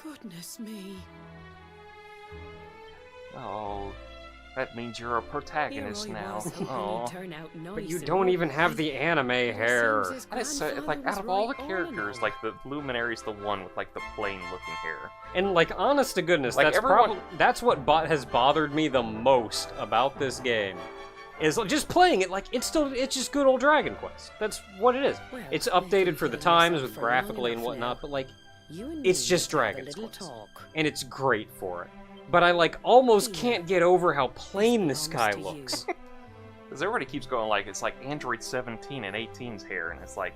Goodness Goodness me. Oh, that means you're a protagonist Here I now. was hoping Oh. he'd turn out nice But you and don't even have orderly. the anime It hair. seems his And it's so, grandfather like, was out of all the right all characters, along. like, the Luminary's the one with, like, the plain-looking hair. And like, honest to goodness, Like, that's everyone- that's what has bothered me the most about this game. Is just playing it like it's just good old Dragon Quest. That's what it is. Well, It's you've been updated for the killing times yourself with for long graphically and enough whatnot, now. but like, You and it's me just have a Dragon's little Quest. talk. And it's great for it. But I like almost Here. can't get over how plain this belongs guy to you. looks. Because everybody keeps going, like, it's like Android 17 and 18's hair, and it's like,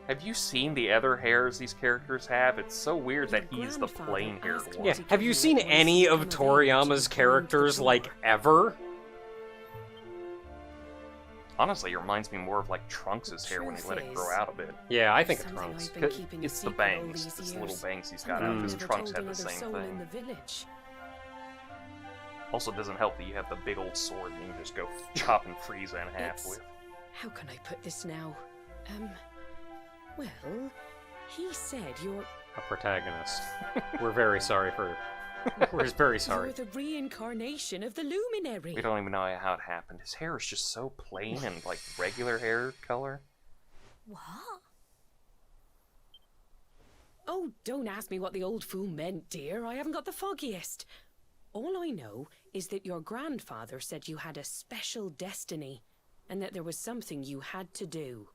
have you seen the other hairs these characters have? It's so weird that Your he's the grandfather plain-haired asked one. Yeah, to have give you you seen advice any to of come of age Toriyama's and find characters the like door. ever? Honestly, it reminds me more of, like, Trunks' hair when he let it grow Truth out a bit. Yeah, I think it's Something Trunks. I've been keeping a It's the secret all bangs. these It's the little years. bangs he's got And out, I've because never Trunks told had the another same soul in thing. the village. Also, it doesn't help that you have the big old sword and you can just go chopping Frieza in half It's- with. How can I put this now? Well, he said you're A protagonist. We're very sorry for. We're very sorry. you're the reincarnation of the Luminary. We don't even know how it happened. His hair is just so plain and, like, regular hair color. What? Oh, don't ask me what the old fool meant, dear. I haven't got the foggiest. All I know is that your grandfather said you had a special destiny, and that there was something you had to do.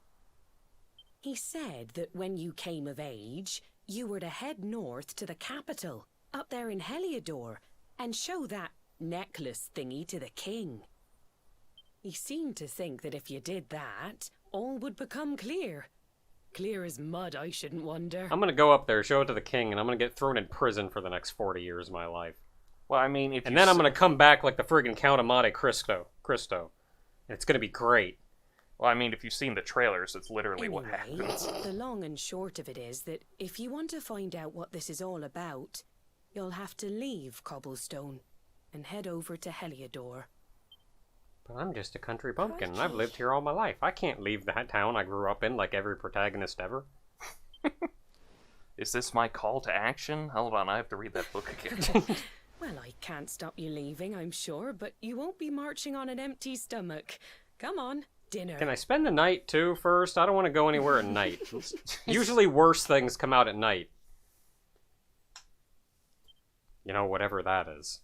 He said that when you came of age, you were to head north to the capital, up there in Heliodor, and show that necklace thingy to the king. He seemed to think that if you did that, all would become clear. Clear as mud, I shouldn't wonder. I'm gonna go up there, show it to the king, and I'm gonna get thrown in prison for the next 40 years of my life. Well, I mean, if And you then I'm s- gonna come back like the friggin' Count of Monte Cristo. And it's gonna be great. Well, I mean, if you've seen the trailers, it's literally what Anyway, happens. the long and short of it is that if you want to find out what this is all about, you'll have to leave Cobblestone and head over to Heliodor. But I'm just a country bumpkin, and I've lived here all my life. I can't leave that town I grew up in like every protagonist ever. Is this my call to action? Hold on, I have to read that book again. Well, I can't stop you leaving, I'm sure, but you won't be marching on an empty stomach. Come on, dinner. Can I spend the night too first? I don't want to go anywhere at night. Usually worse things come out at night. You know, whatever that is.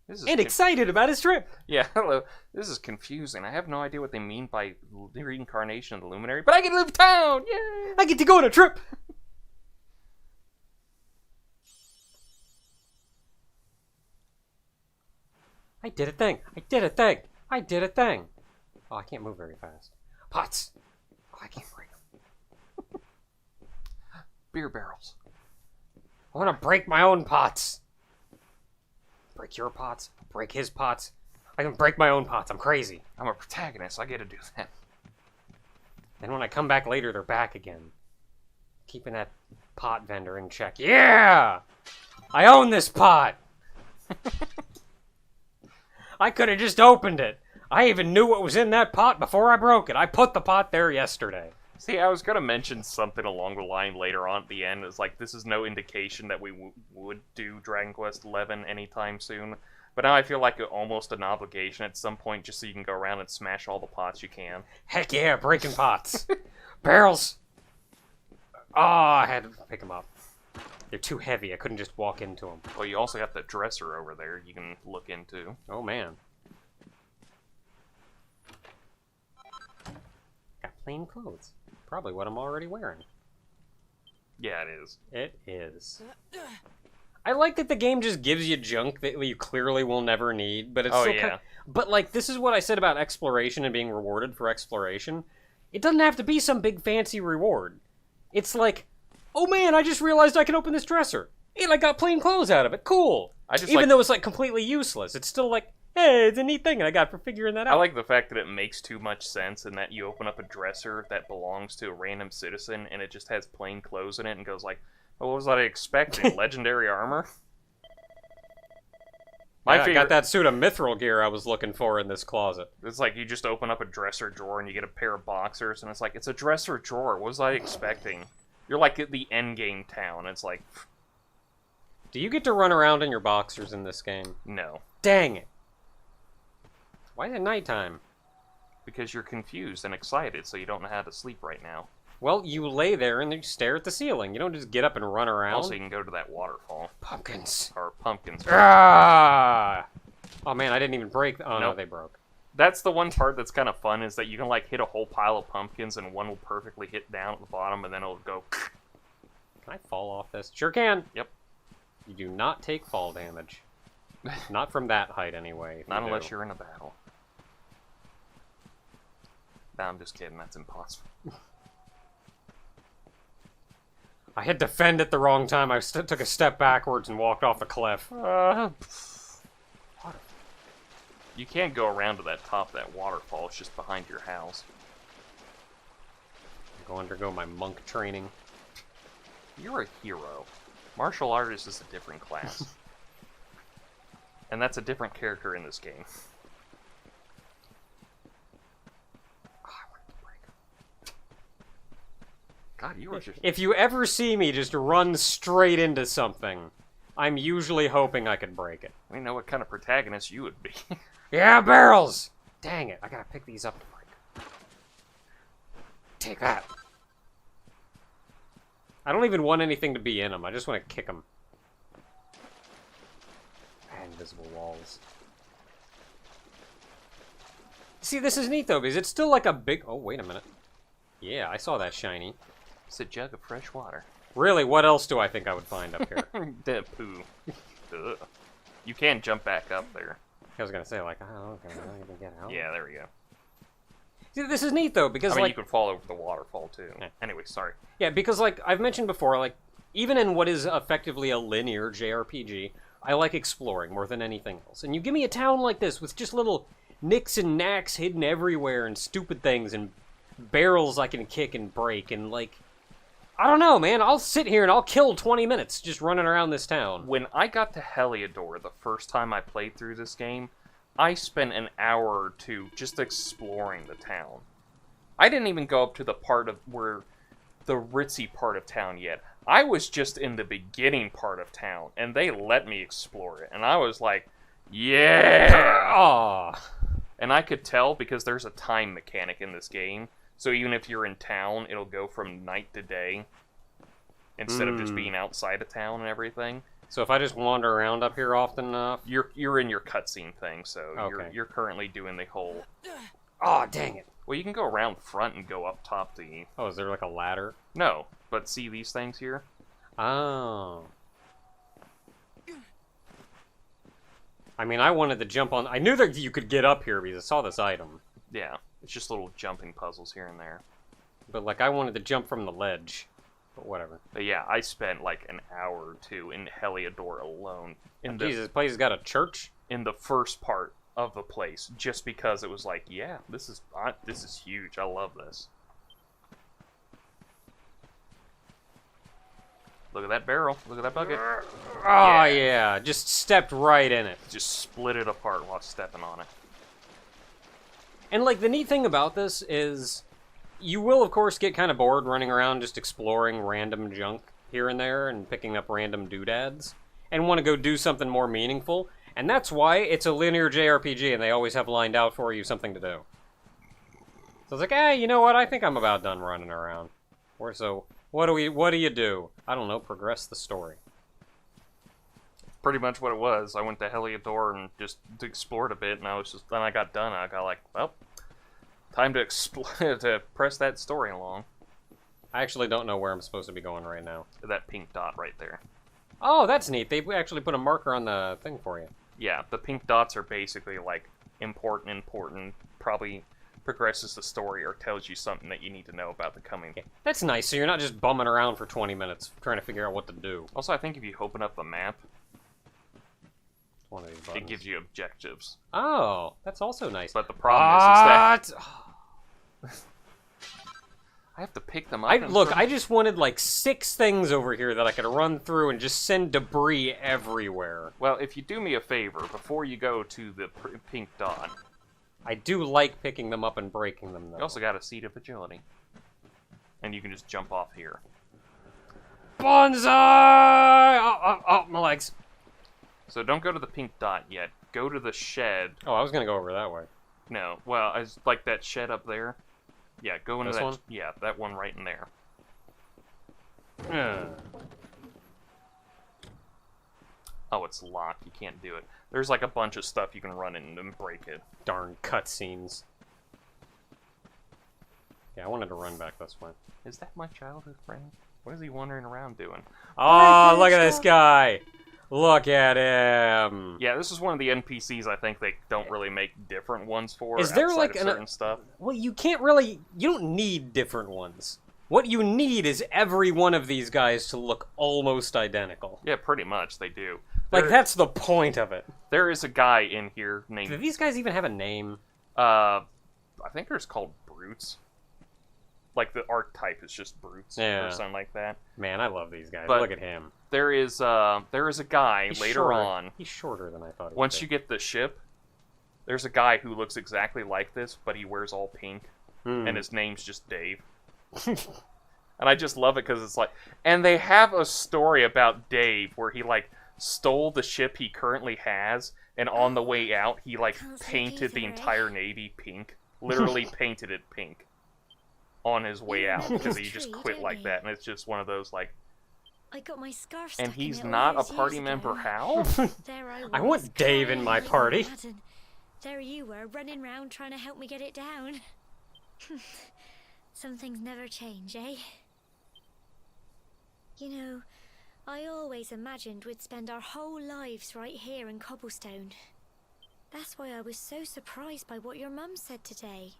This is And excited about his trip! Yeah, hello. This is confusing. I have no idea what they mean by the reincarnation of the Luminary, but I get to leave town! Yay! I get to go on a trip! I did a thing! I did a thing! I did a thing! Oh, I can't move very fast. Pots! Oh, I can't break them. Beer barrels. I want to break my own pots! Break your pots, break his pots. I can break my own pots, I'm crazy. I'm a protagonist, I get to do that. And when I come back later, they're back again. Keeping that pot vendor in check. Yeah! I own this pot! I could have just opened it. I even knew what was in that pot before I broke it. I put the pot there yesterday. See, I was gonna mention something along the line later on at the end. It's like, this is no indication that we would do Dragon Quest XI anytime soon. But now I feel like almost an obligation at some point, just so you can go around and smash all the pots you can. Heck yeah, breaking pots. Barrels! Oh, I had to pick them up. They're too heavy. I couldn't just walk into them. Well, you also got the dresser over there you can look into. Oh, man. Got plain clothes. Probably what I'm already wearing. Yeah, it is. It is. I like that the game just gives you junk that you clearly will never need, but it's Oh, still yeah. But, like, this is what I said about exploration and being rewarded for exploration. It doesn't have to be some big fancy reward. It's like, oh man, I just realized I can open this dresser. And I got plain clothes out of it. Cool. Even though it's, like, completely useless, it's still like, hey, it's a neat thing I got for figuring that out. I like the fact that it makes too much sense and that you open up a dresser that belongs to a random citizen and it just has plain clothes in it and goes like, oh, what was I expecting? Legendary armor? I got that suit of mithril gear I was looking for in this closet. It's like you just open up a dresser drawer and you get a pair of boxers and it's like, it's a dresser drawer. What was I expecting? You're like at the end game town. It's like, Do you get to run around in your boxers in this game? no. Dang it. Why is it nighttime? Because you're confused and excited, so you don't know how to sleep right now. Well, you lay there and you stare at the ceiling. You don't just get up and run around. Also, you can go to that waterfall. Pumpkins. Or pumpkins. Ah! Oh man, I didn't even break. Oh no, Nope. they broke. That's the one part that's kind of fun, is that you can, like, hit a whole pile of pumpkins, and one will perfectly hit down at the bottom, and then it'll go... Can I fall off this? Sure can. Yep. You do not take fall damage. Not from that height, anyway. Not unless you're in a battle. No, I'm just kidding. That's impossible. I hit defend at the wrong time. I took a step backwards and walked off a cliff. You can't go around to that top of that waterfall. It's just behind your house. I'm going to undergo my monk training. You're a hero. Martial artist is a different class. And that's a different character in this game. God, you were just... If you ever see me just run straight into something, I'm usually hoping I could break it. I didn't know what kind of protagonist you would be. Yeah, barrels! Dang it, I gotta pick these up to break. Take that. I don't even want anything to be in them. I just want to kick them. Invisible walls. See, this is neat, though, because it's still like a big... Oh, wait a minute. Yeah, I saw that shiny. It's a jug of fresh water. Really, what else do I think I would find up here? Dead poo. Ugh. You can jump back up there. I was gonna say, like, oh, okay, I don't even get out. Yeah, there we go. See, this is neat, though, because, I mean, like... you could fall over the waterfall, too. Yeah. Anyway, sorry. Yeah, because, like, I've mentioned before, like, even in what is effectively a linear JRPG, I like exploring more than anything else. And you give me a town like this with just little nicks and knacks hidden everywhere and stupid things and barrels I can kick and break and, like... I don't know, man. I'll sit here and I'll kill 20 minutes just running around this town. When I got to Heliodor the first time I played through this game, I spent an hour or two just exploring the town. I didn't even go up to the part of where the ritzy part of town yet. I was just in the beginning part of town, and they let me explore it. And I was like, yeah! Aww. And I could tell because there's a time mechanic in this game. So even if you're in town, it'll go from night to day instead of just being outside of town and everything. So if I just wander around up here often enough... You're in your cutscene thing, so Okay. you're currently doing the whole... Oh, dang it. Well, you can go around front and go up top the... Oh, is there like a ladder? No, but see these things here? Oh. I mean, I wanted to jump on... I knew that you could get up here because I saw this item. Yeah, it's just little jumping puzzles here and there. But, like, I wanted to jump from the ledge. But whatever. But yeah, I spent like an hour or two in Heliodor alone. Jesus, this place has got a church? In the first part of the place, just because it was like, yeah, this is huge. I love this. Look at that barrel. Look at that bucket. Oh, yeah. Just stepped right in it. Just split it apart while stepping on it. And, like, the neat thing about this is you will, of course, get kind of bored running around just exploring random junk here and there and picking up random doodads and want to go do something more meaningful. And that's why it's a linear JRPG and they always have lined out for you something to do. So it's like, hey, you know what? I think I'm about done running around. What do you do? I don't know, progress the story. Pretty much what it was. I went to Heliodor and just explored a bit, and then I got done. I got like, well, time to to press that story along. I actually don't know where I'm supposed to be going right now. That pink dot right there. Oh, that's neat. They actually put a marker on the thing for you. Yeah, the pink dots are basically like important, probably progresses the story or tells you something that you need to know about the coming. Yeah, that's nice, so you're not just bumming around for 20 minutes trying to figure out what to do. Also, I think if you open up the map, One of these it buttons. gives you objectives. Oh, that's also nice. But the problem is that I have to pick them up. I just wanted like 6 things over here that I could run through and just send debris everywhere. Well, if you do me a favor, before you go to the pink dot, I do like picking them up and breaking them, though. you also got a seat of agility. And you can just jump off here. Bonsai! Oh, my legs. So don't go to the pink dot yet. Go to the shed. Oh, I was gonna go over that way. No, well, I like that shed up there. Yeah, go into This that. one? Yeah, that one right in there. Oh, it's locked. You can't do it. There's like a bunch of stuff you can run in and break it. Darn cutscenes. Yeah, I wanted to run back this way. Is that my childhood friend? What is he wandering around doing? Oh, look at this guy! Look at him! Yeah, this is one of the NPCs I think they don't really make different ones for. Is there outside like of certain stuff? Well, you can't really. You don't need different ones. What you need is every one of these guys to look almost identical. Yeah, pretty much they do. Like, that's the point of it. There is a guy in here Do named. these guys even have a name? I think they're called brutes. Like the archetype is just brutes Yeah. or something like that. Man, I love these guys. But- Look at him. There is a guy He's later shorter. on. He's shorter than I thought he Once would you get the ship, there's a guy who looks exactly like this, but he wears all pink, be. and his name's just Dave. And I just love it because it's like, and they have a story about Dave where he like stole the ship he currently has, and on the way out he like Can't say painted the either, eh? entire Navy pink, literally painted it pink on his way out because he just Tree, quit don't like he? that, and it's just one of those like, I got my scarf stuck and in he's it all not a those party years member. ago. How? There I was. I want Dave in crying my like party. mad, and there you were, running round trying to help me get it down. Some things never change, eh? You know, I always imagined we'd spend our whole lives right here in Cobblestone. That's why I was so surprised by what your mum said today.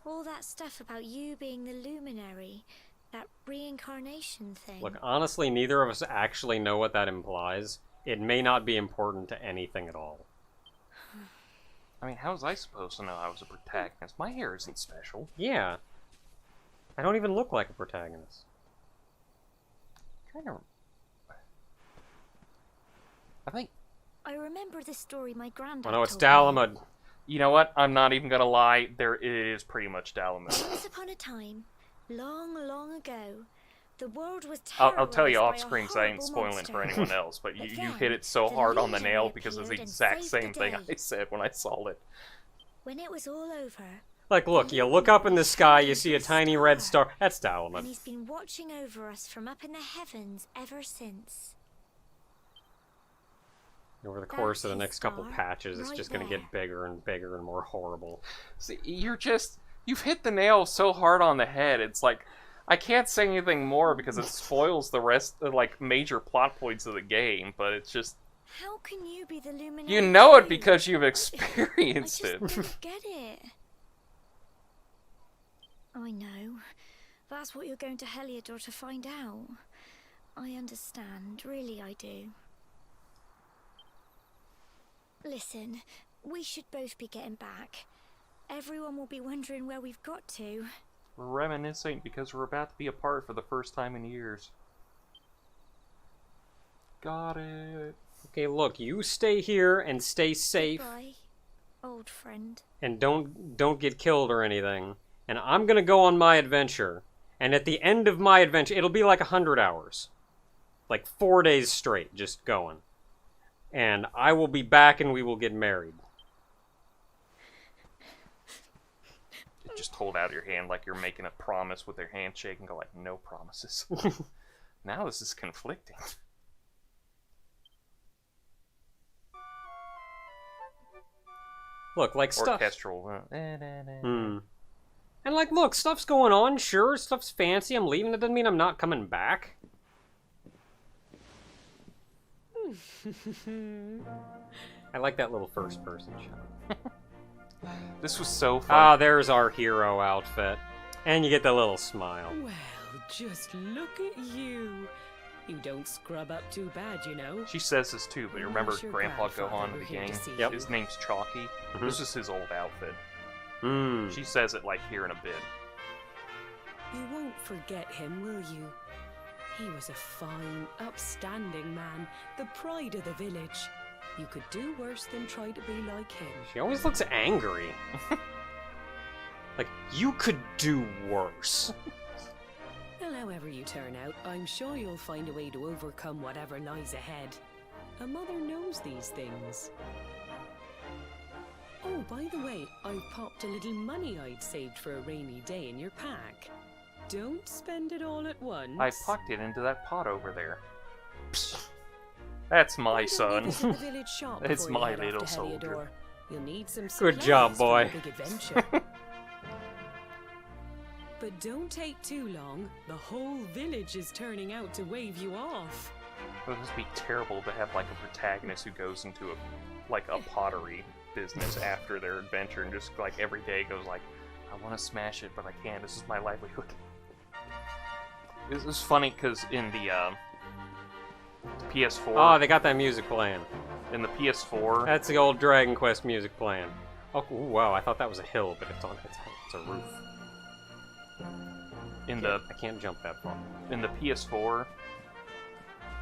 All that stuff about you being the luminary, that reincarnation thing. Look, honestly, neither of us actually know what that implies. It may not be important to anything at all. I mean, how was I supposed to know I was a protagonist? My hair isn't special. Yeah. I don't even look like a protagonist. Kind of. I think. I remember the story my granddad Oh no, it's told me. Dalamud. You know what? I'm not even gonna lie. There is pretty much Dalamud. Once upon a time, long, long ago, the world was I'll tell you terrorized off by a screen because I ain't horrible spoiling monster. it for anyone else. But you But hit it so then hard on the Legion nail because it's the appeared and exact saved same the thing day. I said when I saw it. When it was all over, Like, look, you look up in the sky, you see a tiny red star. That's and Dalamud. he's been watching over us from up in the heavens ever since. Over the course of the That's next his couple star, patches, it's right just gonna there. get bigger and bigger and more horrible. See, you've hit the nail so hard on the head. It's like I can't say anything more because it spoils the rest of like major plot points of the game. But it's just How can you be the luminary? you know it too? because you've I experienced just it. don't get it. I know. That's what you're going to Heliodor to find out. I understand, really I do. Listen, we should both be getting back. Everyone will be wondering where we've got to. We're reminiscing because we're about to be apart for the first time in years. Got it. Okay, look, you stay here and stay safe, Bye, old friend. and don't get killed or anything. And I'm gonna go on my adventure. And at the end of my adventure, it'll be like 100 hours. Like 4 days straight, just going. And I will be back and we will get married. Just hold out your hand like you're making a promise with your handshake and go like, no promises. Now this is conflicting. Look, like stuff. Orchestral. Hmm. And like, look, stuff's going on, sure, stuff's fancy, I'm leaving, that doesn't mean I'm not coming back. I like that little first person shot. This was so fun. Ah, there's our hero outfit. And you get the little smile. Well, just look at you. You don't scrub up too bad, you know. She says this too, but you I'm remember sure Grandpa Grandfather Gohan in were the here to game? see Yep. you. His name's Chalky. Mhm. This is his old outfit. Hmm. She says it like here in a bit. You won't forget him, will you? He was a fine, upstanding man, the pride of the village. You could do worse than try to be like him. She always looks angry. Like, you could do worse. Hello. However you turn out, I'm sure you'll find a way to overcome whatever lies ahead. A mother knows these things. Oh, by the way, I've popped a little money I'd saved for a rainy day in your pack. Don't spend it all at once. I plucked it into that pot over there. Psst. That's my son. Meet us at the village shop It's before you my head off little to soldier. Heliodor. You'll need some Good job, supplies boy. for your big adventure. But don't take too long. The whole village is turning out to wave you off. It must be terrible to have like a protagonist who goes into a pottery business after their adventure and just like every day goes like, I want to smash it, but I can't. This is my livelihood. This is funny because in the PS4. Oh, they got that music playing. In the PS4. That's the old Dragon Quest music playing. Oh, ooh, wow, I thought that was a hill, but it's a roof. I can't jump that far. In the PS4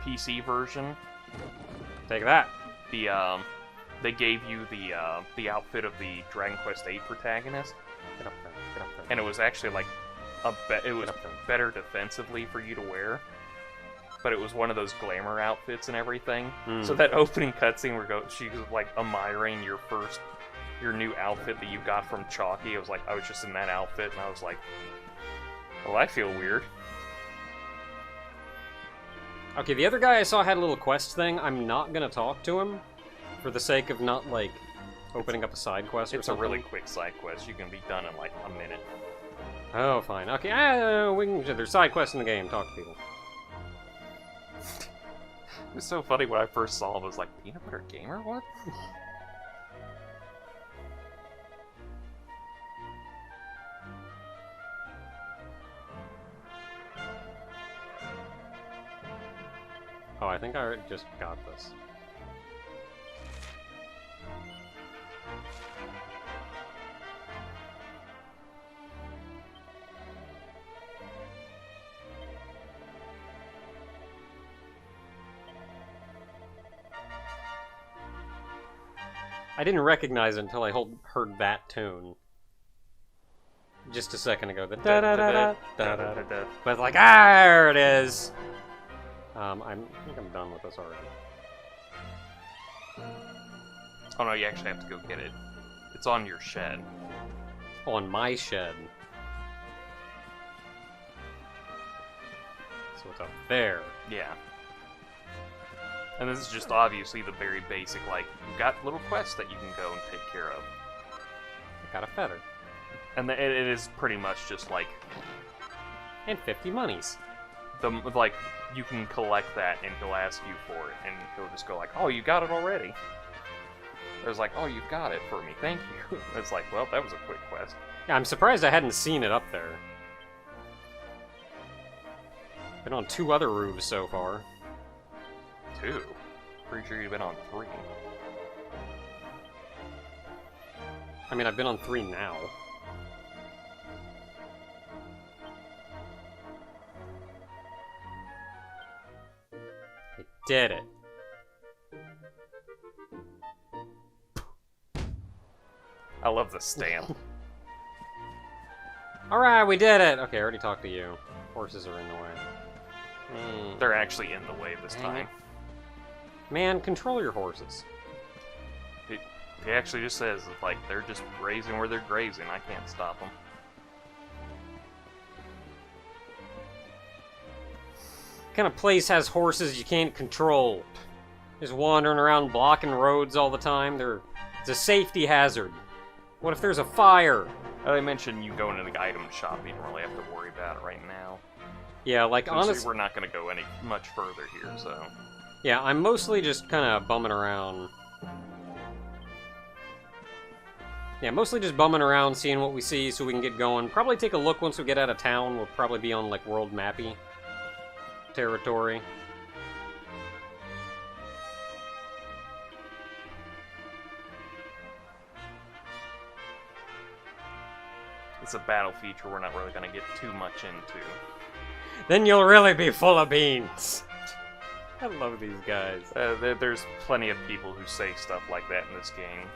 PC version, Take that. They gave you the outfit of the Dragon Quest VIII protagonist, Get up there. Get up there. and it was actually like it was Get up there. better defensively for you to wear. But it was one of those glamour outfits and everything. Mm. So that opening cutscene where she was like admiring your new outfit that you got from Chalky. I was just in that outfit, and I was like, well, I feel weird. Okay, the other guy I saw had a little quest thing. I'm not gonna talk to him for the sake of not, like, opening up a side quest or It's a something. really quick side quest. You can be done in like a minute. Oh, fine. Okay, there's side quests in the game. Talk to people. It was so funny when I first saw him. I was like, Peanut Butter Gamer? What? Oh, I think I just got this. I didn't recognize it until I heard that tune. Just a second ago. The da-da-da-da, da-da-da-da. But like, there it is! I think I'm done with this already. Oh no, you actually have to go get it. It's on your shed. On my shed. So it's up there. Yeah. And this is just obviously the very basic, like, you've got little quests that you can go and take care of. I got a feather. And it is pretty much just like, And 50 monies. you can collect that and he'll ask you for it, and he'll just go like, oh, you got it already? There's like, oh, you've got it for me, thank you. It's like, well, that was a quick quest. Yeah, I'm surprised I hadn't seen it up there. Been on 2 other roofs so far. 2? Pretty sure you've been on 3. I mean, I've been on 3 now. I did it. I love the stamp. Alright, we did it! Okay, I already talked to you. Horses are in the way. They're actually in the way this Dang time. Man, control your horses. He actually just says, like, they're just grazing where they're grazing. I can't stop them. What kind of place has horses you can't control? Just wandering around blocking roads all the time? It's a safety hazard. What if there's a fire? They mentioned you go into the item shop. You don't really have to worry about it right now. Yeah, like, Honestly, honestly, we're not going to go any much further here, so... yeah, I'm mostly just kind of bumming around. Yeah, mostly just bumming around, seeing what we see so we can get going. Probably take a look once we get out of town. We'll probably be on, like, world mappy territory. It's a battle feature we're not really going to get too much into. Then you'll really be full of beans. I love these guys. There's plenty of people who say stuff like that in this game.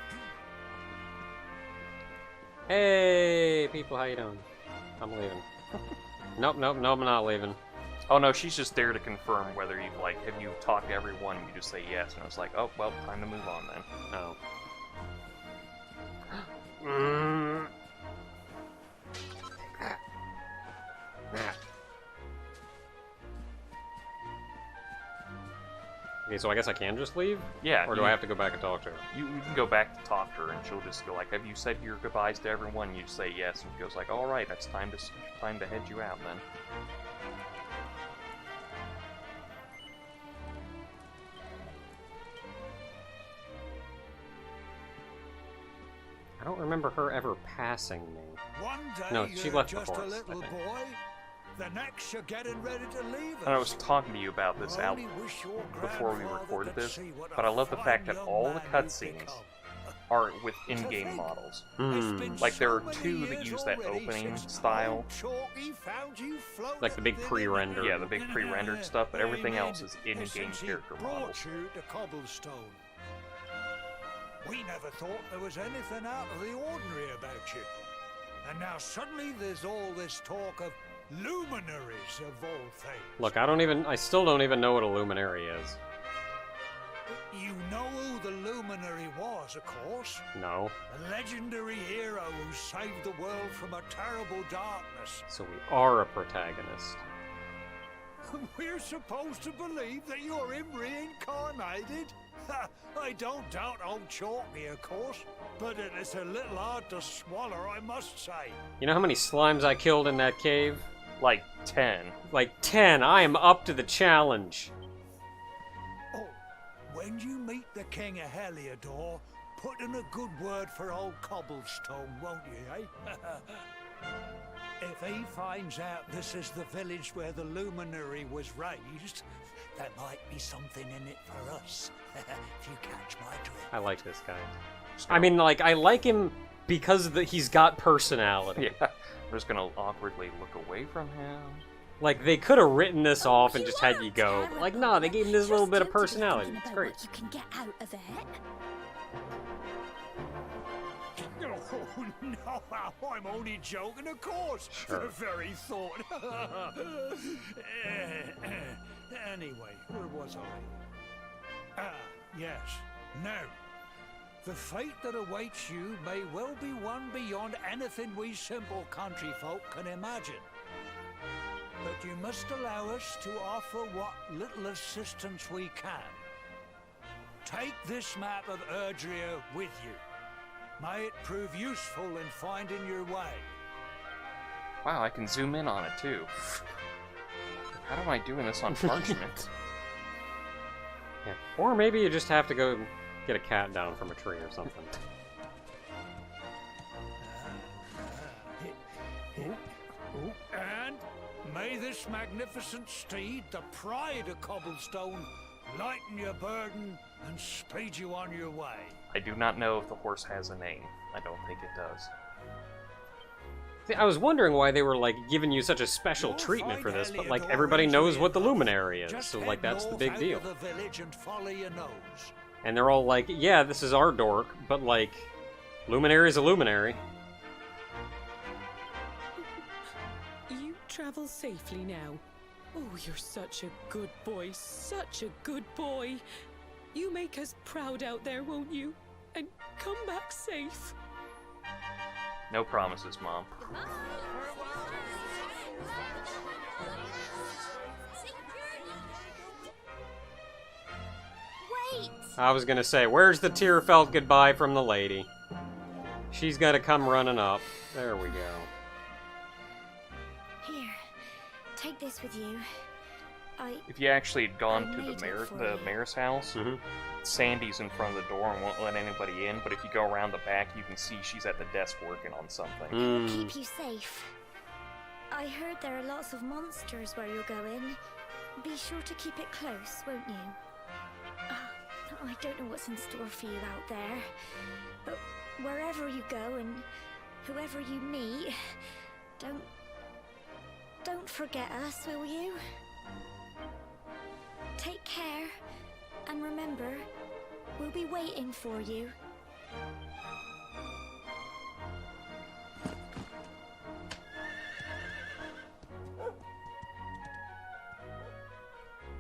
Hey, people, how you doing? I'm leaving. Nope, nope, nope, I'm not leaving. Oh no, she's just there to confirm whether you like. Have you talked to everyone? You just say yes, and I was like, oh well, time to move on then. Oh. Okay, so I guess I can just leave? Yeah. Or do I have to go back and talk to her? You can go back to talk to her, and she'll just go like, "Have you said your goodbyes to everyone?" You just say yes, and she goes like, "All right, it's time to head you out then." I don't remember her ever passing me. One day No, she you're left just before a us, I little think. boy. The next you're getting ready to leave us. And I was talking to you about this out Only wish your before we grandfather recorded could this, see what but a I love the fine fact that young all the man you've cutscenes become. are with To in-game think, models. it's been Like, there so are many two that years use that already opening since style. old Chalky found you floating Like the big within pre-rendered. Yeah, the big pre-rendered stuff, but everything else is in-game since he character brought models. you to Cobblestone. We never thought there was anything out of the ordinary about you. And now suddenly there's all this talk of luminaries of all things. Look, I still don't even know what a luminary is. You know who the luminary was, of course. No. A legendary hero who saved the world from a terrible darkness. So we are a protagonist. We're supposed to believe that you're him reincarnated? I don't doubt old Chalky, of course, but it is a little hard to swallow, I must say. You know how many slimes I killed in that cave? Like 10. Like 10. I am up to the challenge. Oh, when you meet the King of Heliodor, put in a good word for old Cobblestone, won't you, eh? If he finds out this is the village where the luminary was raised, there might be something in it for us, if you catch my drift. I like this guy. I mean, like, I like him because he's got personality. Yeah, I'm just gonna awkwardly look away from him. Like, they could have written this off and just had you go. But, like, no, they gave him this little bit of personality. It's great. You can get out of it. Oh, no, I'm only joking, of course. Sure. The very thought. Anyway, where was I? Ah, yes. Now, the fate that awaits you may well be one beyond anything we simple country folk can imagine. But you must allow us to offer what little assistance we can. Take this map of Erdrea with you. May it prove useful in finding your way. Wow, I can zoom in on it too. How am I doing this on parchment? Yeah. Or maybe you just have to go get a cat down from a tree or something. And may this magnificent steed, the pride of Cobblestone, lighten your burden and speed you on your way. I do not know if the horse has a name. I don't think it does. See, I was wondering why they were, like, giving you such a special You'll treatment for find this, but, Heliodor like, everybody easily knows what the enough. luminary is, Just so, head like, that's the north big out deal. of the village and follow your nose. And they're all like, yeah, this is our dork, but, like, luminary's a luminary. You travel safely now. Oh, you're such a good boy, such a good boy. You make us proud out there, won't you? And come back safe. No promises, Mom. Wait! I was gonna say, where's the tear-felt goodbye from the lady? She's gotta come running up. There we go. Here, take this with you. If you actually had gone I to made it for the you. mayor's house, Mhm. Sandy's in front of the door and won't let anybody in, but if you go around the back, you can see she's at the desk working on something. Mm. Keep you safe. I heard there are lots of monsters where you're going. Be sure to keep it close, won't you? I don't know what's in store for you out there, but wherever you go and whoever you meet, don't forget us, will you? Take care, and remember, we'll be waiting for you.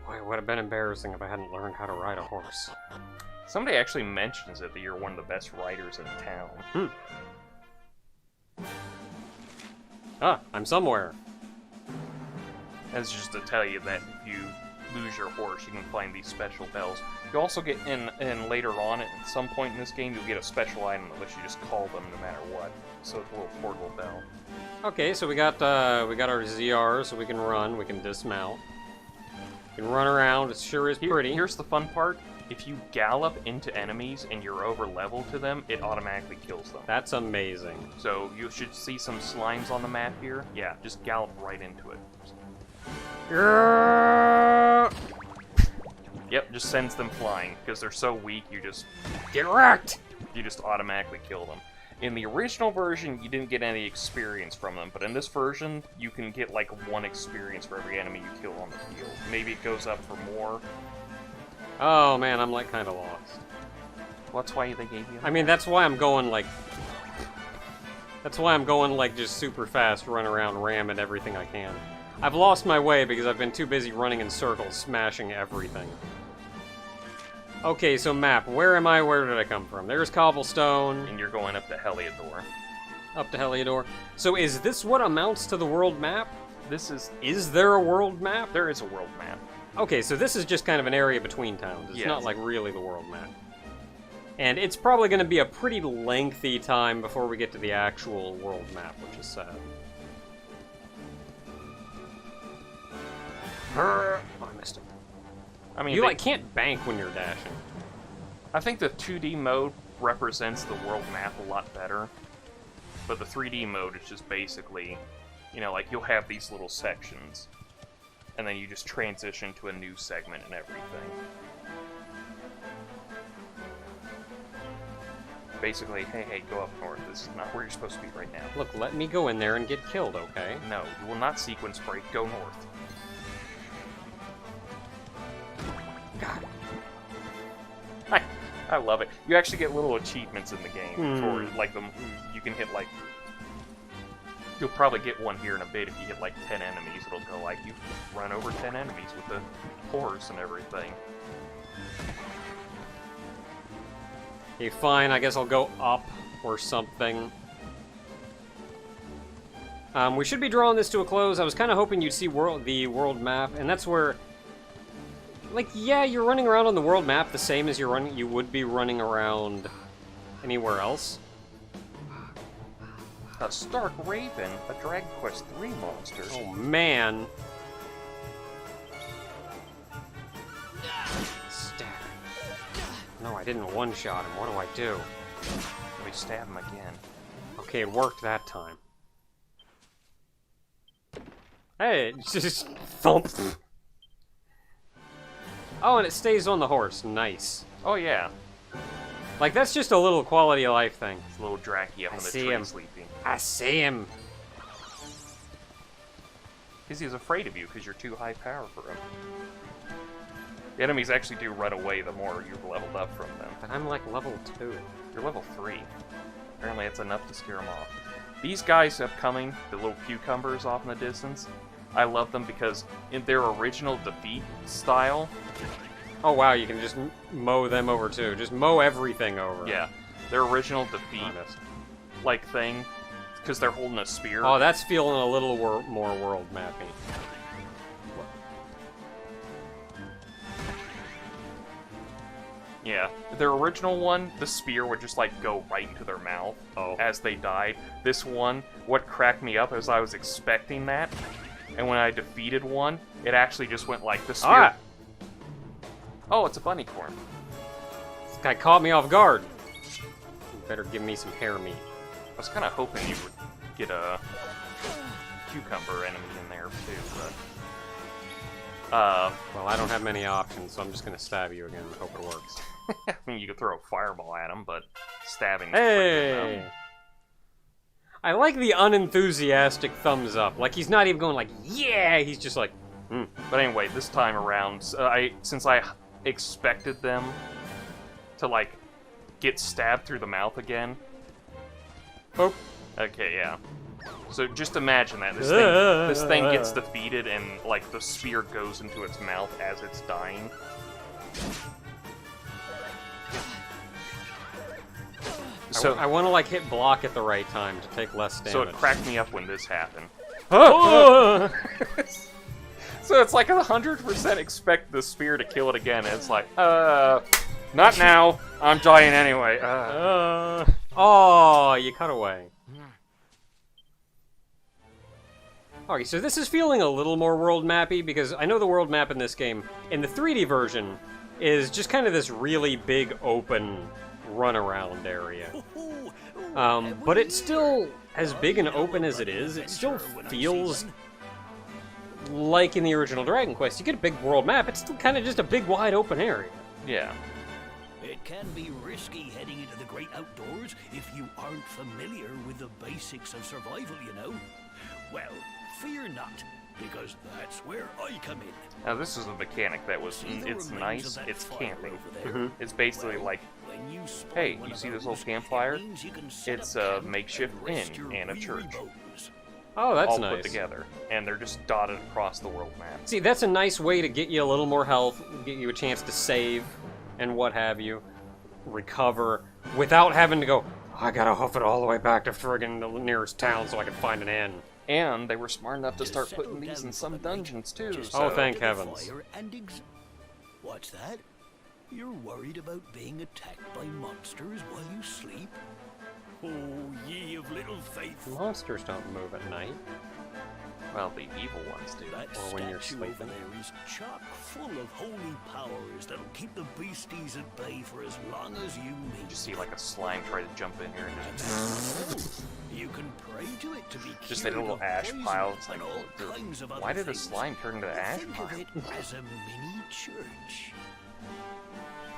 Boy, it would have been embarrassing if I hadn't learned how to ride a horse. Somebody actually mentions it that you're one of the best riders in town. Ah, I'm somewhere. That's just to tell you that if you lose your horse, you can find these special bells. You also get in later on at some point in this game, you'll get a special item that lets you just call them no matter what. So it's a little portable bell. Okay, so we got our ZR, so we can run, we can dismount. We can run around, it sure is pretty. Here's the fun part. If you gallop into enemies and you're over level to them, it automatically kills them. That's amazing. So you should see some slimes on the map here. Yeah, just gallop right into it. Yep, just sends them flying because they're so weak. You just Get wrecked! You just automatically kill them. In the original version, you didn't get any experience from them, but in this version, you can get like 1 experience for every enemy you kill on the field. Maybe it goes up for more. Oh man, I'm like kind of lost. Well, that's why they gave you. I mean, that's why I'm going like. That's why I'm going like just super fast, run around, ram at everything I can. I've lost my way because I've been too busy running in circles, smashing everything. Okay, so map. Where am I? Where did I come from? There's Cobblestone. And you're going up to Heliodor. Up to Heliodor. So is this what amounts to the world map? This is... Is there a world map? There is a world map. Okay, so this is just kind of an area between towns. It's Yes. not like really the world map. And it's probably going to be a pretty lengthy time before we get to the actual world map, which is sad. Oh, I missed him. I mean, You like can't bank when you're dashing. I think the 2D mode represents the world map a lot better. But the 3D mode is just basically, you know, like you'll have these little sections. And then you just transition to a new segment and everything. Basically, hey, go up north. This is not where you're supposed to be right now. Look, let me go in there and get killed, okay? No, you will not sequence break. Go north. God. I love it. You actually get little achievements in the game for like them. You can hit like. You'll probably get one here in a bit if you hit like 10 enemies. It'll go like you've run over 10 enemies with the horse and everything. Okay, fine. I guess I'll go up or something. We should be drawing this to a close. I was kind of hoping you'd see the world map, and that's where. Like, yeah, you're running around on the world map the same as you would be running around anywhere else. A Stark Raven, a Dragon Quest III monster. Oh, man. Stab. No, I didn't one-shot him. What do I do? Let me stab him again. Okay, it worked that time. Hey, it just thump. Oh, and it stays on the horse. Nice. Oh yeah, Like, that's just a little quality of life thing. it's a little Dracky up I in the see tree him. sleeping. I see him. Because he's afraid of you because you're too high power for him. The enemies actually do run away the more you've leveled up from them. But I'm like level 2. You're level 3. Apparently that's enough to scare them off. These guys upcoming, the little cucumbers off in the distance, I love them because in their original defeat style... Oh wow, you can just mow them over too. Just mow everything over. Yeah, their original defeat, Honest. like, thing, because they're holding a spear. Oh, that's feeling a little more world mappy. Yeah, their original one, the spear would just, like, go right into their mouth as they died. This one, what cracked me up is I was expecting that, and when I defeated one, it actually just went like, the spear... Ah! Oh, it's a bunny corn. This guy caught me off guard. You better give me some hair meat. I was kind of hoping you would get a cucumber enemy in there, too, but... Well, I don't have many options, so I'm just gonna stab you again and hope it works. I mean, you could throw a fireball at him, but stabbing is Hey! pretty enough. I like the unenthusiastic thumbs up. Like, he's not even going like, yeah! He's just like, But anyway, this time around, since I expected them to, like, get stabbed through the mouth again. Oh. Okay, yeah. So just imagine that this thing gets defeated, and like the spear goes into its mouth as it's dying. So I want to like hit block at the right time to take less damage. So it cracked me up when this happened. Oh! So it's like 100% expect the spear to kill it again, and it's like, not now. I'm dying anyway. Oh, you cut away. Okay, so this is feeling a little more world mappy because I know the world map in this game, in the 3D version, is just kind of this really big open runaround area. But it's still, as big and open as it is, it still feels like in the original Dragon Quest. You get a big world map, it's still kind of just a big wide open area. Yeah. It can be risky heading into the great outdoors if you aren't familiar with the basics of survival, you know. Well, fear not, because that's where I come in. Now this is a mechanic that was, it's nice, it's camping. It's basically like, hey, you see this little campfire? It's a makeshift inn and a church. Oh, that's all nice. Put together, and they're just dotted across the world map. See, that's a nice way to get you a little more health, get you a chance to save, and what have you, recover, without having to go, I gotta hoof it all the way back to friggin' the nearest town so I can find an inn. And they were smart enough to start putting these in some dungeons too. Oh, thank heavens. What's that? You're worried about being attacked by monsters while you sleep? Oh, ye of little faith. Monsters don't move at night. Well, the evil ones do. That or when you're statue sleeping. over there is chock full of holy powers that'll keep the beasties at bay for as long as you need. You just see like a slime try to jump in here and just... You can pray to it to be just a little cured of ash poison pile. It's like, and all kinds of why other did the things. slime turn into ash Think pile? of it as a mini church.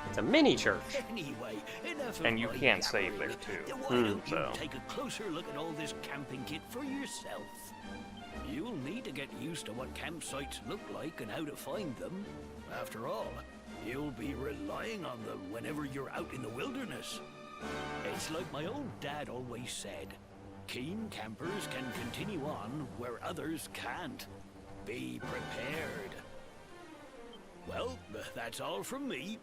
It's a mini church. Anyway, enough And of you my can save yappering. there, too. Why don't you so. take a closer look at all this camping kit for yourself? You'll need to get used to what campsites look like and how to find them. After all, you'll be relying on them whenever you're out in the wilderness. It's like my old dad always said, keen campers can continue on where others can't. Be prepared. Well, that's all from me.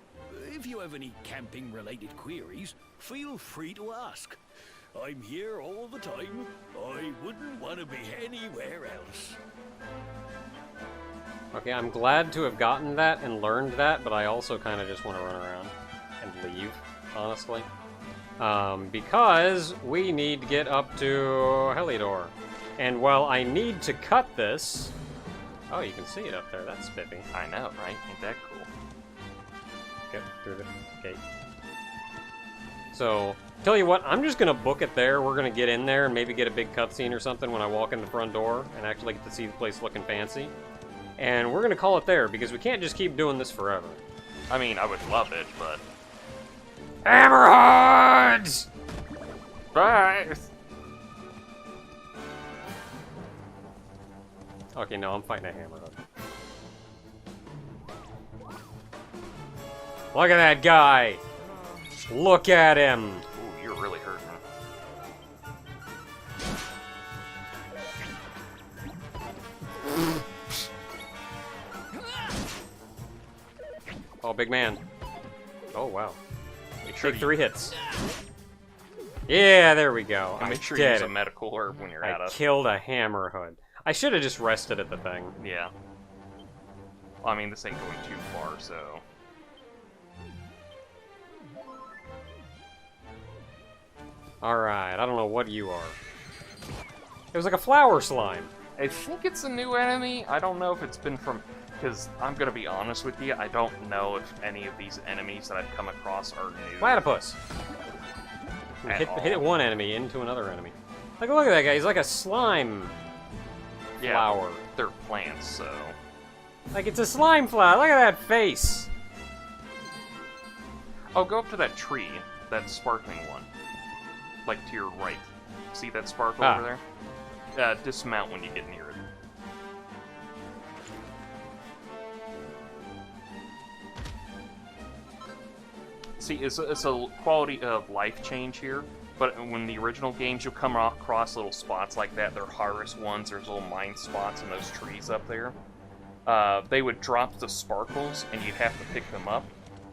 If you have any camping-related queries, feel free to ask. I'm here all the time. I wouldn't want to be anywhere else. Okay, I'm glad to have gotten that and learned that, but I also kind of just want to run around and leave, honestly. Because we need to get up to Heliodor. And while I need to cut this... Oh, you can see it up there. That's spiffy. I know, right? Ain't that cool? Get through the gate. So, tell you what, I'm just gonna book it there. We're gonna get in there and maybe get a big cutscene or something when I walk in the front door and actually get to see the place looking fancy. And we're gonna call it there because we can't just keep doing this forever. I mean, I would love it, but... Hammerheads! Bye! Okay, no, I'm fighting a hammerhead. Look at that guy! Look at him! Ooh, you're really hurting. Oh, big man. Oh, wow. Make sure Take 3 hits. Yeah, there we go. and I make sure did you use it. a medical herb when you're at I it. killed a hammerhead. I should have just rested at the thing. Yeah. Well, I mean, this ain't going too far, so... Alright, I don't know what you are. It was like a flower slime. I think it's a new enemy. I don't know if it's been from... Because I'm going to be honest with you, I don't know if any of these enemies that I've come across are new. Platypus. At Hit all. one enemy into another enemy. Like, look at that guy. He's like a slime Yeah, flower. they're plants, so... Like, it's a slime flower. Look at that face. Oh, go up to that tree. That sparkling one. Like, to your right. See that sparkle Ah. over there? Dismount when you get near it. See, it's a quality of life change here. But when the original games, you'll come across little spots like that. They're harvest ones. There's little mine spots in those trees up there. They would drop the sparkles, and you'd have to pick them up.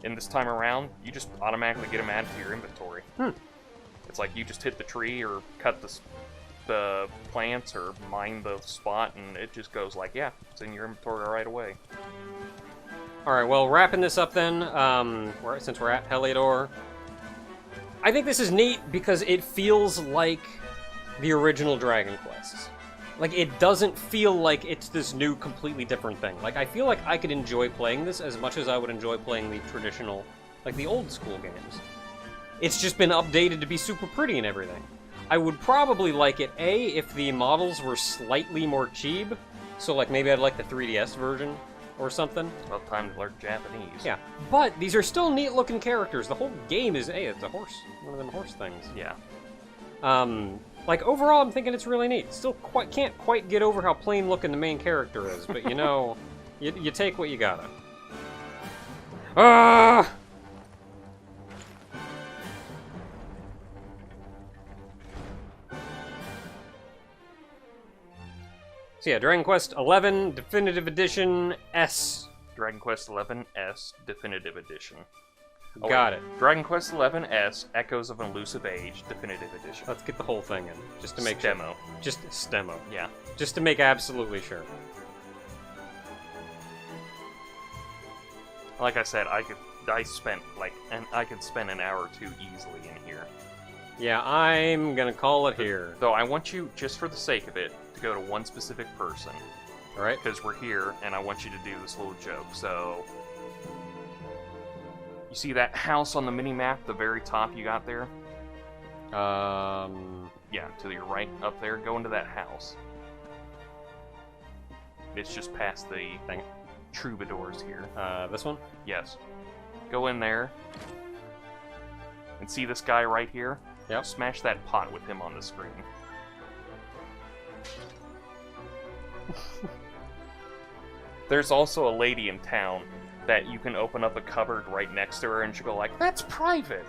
And this time around, you just automatically get them added to your inventory. It's like you just hit the tree or cut the plants or mine the spot, and it just goes like, yeah, it's in your inventory right away. Alright, well, wrapping this up then, since we're at Heliodor, I think this is neat because it feels like the original Dragon Quests. Like, it doesn't feel like it's this new, completely different thing. Like, I feel like I could enjoy playing this as much as I would enjoy playing the traditional, like, the old school games. It's just been updated to be super pretty and everything. I would probably like it, A, if the models were slightly more cheap, so, like, maybe I'd like the 3DS version or something. About time to learn Japanese. Yeah, but these are still neat-looking characters. The whole game is, hey, it's a horse, one of them horse things. Yeah. Like, overall, I'm thinking it's really neat. Still can't quite get over how plain-looking the main character is, but, you know, you take what you gotta. Ah! So yeah, Dragon Quest XI Definitive Edition S. Dragon Quest XI S Definitive Edition. Got it. Dragon Quest XI S Echoes of an Elusive Age Definitive Edition. Let's get the whole thing in, just to make Demo. sure. Just demo. Yeah. Just to make absolutely sure. Like I said, I could spend an hour or two easily in here. Yeah, I'm gonna call it here. Though I want you, just for the sake of it, to go to one specific person. Alright? Because we're here, and I want you to do this little joke. So, you see that house on the mini-map, the very top you got there? Yeah, to your right, up there. Go into that house. It's just past the troubadours here. This one? Yes. Go in there. And see this guy right here? Yep. Smash that pot with him on the screen. There's also a lady in town that you can open up a cupboard right next to her and she'll go like, "That's private!"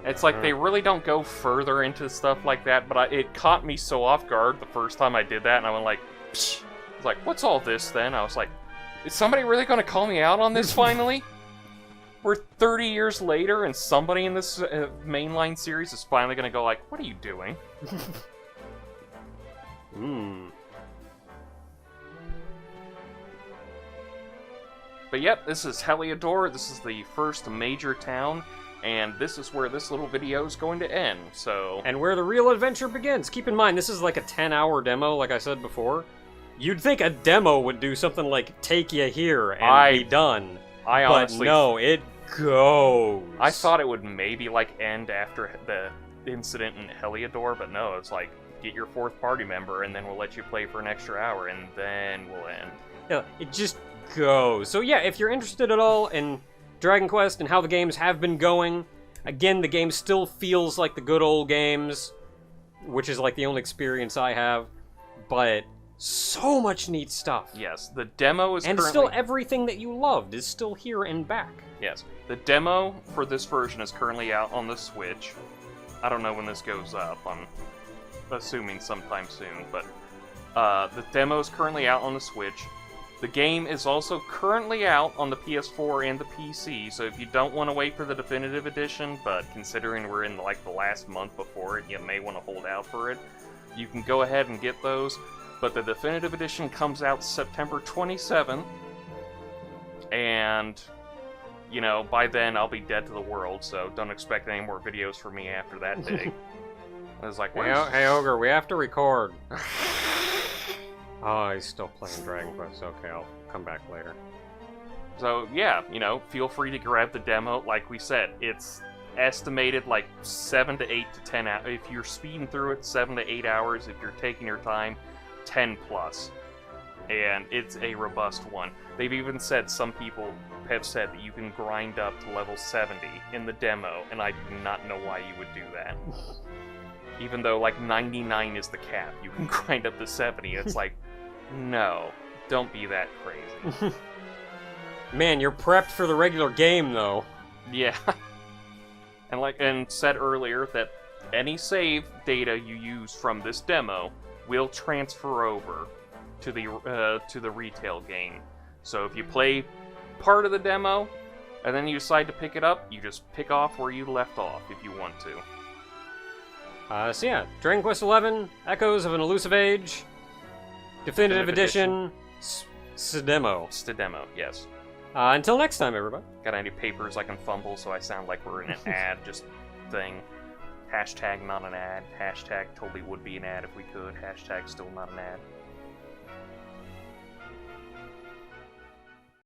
It's like they really don't go further into stuff like that, but it caught me so off guard the first time I did that, and I went like, psh. I was like, what's all this then? I was like, is somebody really going to call me out on this finally? We're 30 years later, and somebody in this mainline series is finally going to go like, what are you doing? But yep, this is Heliodor. This is the first major town, and this is where this little video is going to end, so... And where the real adventure begins. Keep in mind, this is like a 10-hour demo, like I said before. You'd think a demo would do something like take you here and be done. I honestly... But no, it goes. I thought it would maybe, like, end after the incident in Heliodor, but no, it's like, get your fourth party member, and then we'll let you play for an extra hour, and then we'll end. Yeah, it just goes. So yeah, if you're interested at all in Dragon Quest and how the games have been going, again, the game still feels like the good old games, which is like the only experience I have, but so much neat stuff. Yes, the demo is and still everything that you loved is still here and back. Yes, the demo for this version is currently out on the Switch. I don't know when this goes up, I'm assuming sometime soon, but the demo is currently out on the Switch. The game is also currently out on the PS4 and the PC, so if you don't want to wait for the definitive edition, but considering we're in like the last month before it, you may want to hold out for it, you can go ahead and get those. But the definitive edition comes out September 27th, and, you know, by then I'll be dead to the world, so don't expect any more videos from me after that day. I was like, hey, Ogre, we have to record. Oh, he's still playing Dragon Quest. Okay, I'll come back later. So, yeah, you know, feel free to grab the demo. Like we said, it's estimated like 7 to 8 to 10 hours. If you're speeding through it, 7 to 8 hours. If you're taking your time, 10 plus. And it's a robust one. They've even said, some people have said that you can grind up to level 70 in the demo, and I do not know why you would do that. Even though, like, 99 is the cap, you can grind up to 70. It's like, no, don't be that crazy. Man, you're prepped for the regular game, though. Yeah. and said earlier that any save data you use from this demo will transfer over to the retail game. So if you play part of the demo and then you decide to pick it up, you just pick off where you left off if you want to. So yeah, Dragon Quest XI, Echoes of an Elusive Age, Definitive Edition, Demo. Stademo, yes. Until next time, everybody. Got any papers I can fumble so I sound like we're in an ad, just thing. Hashtag not an ad. Hashtag totally would be an ad if we could. Hashtag still not an ad.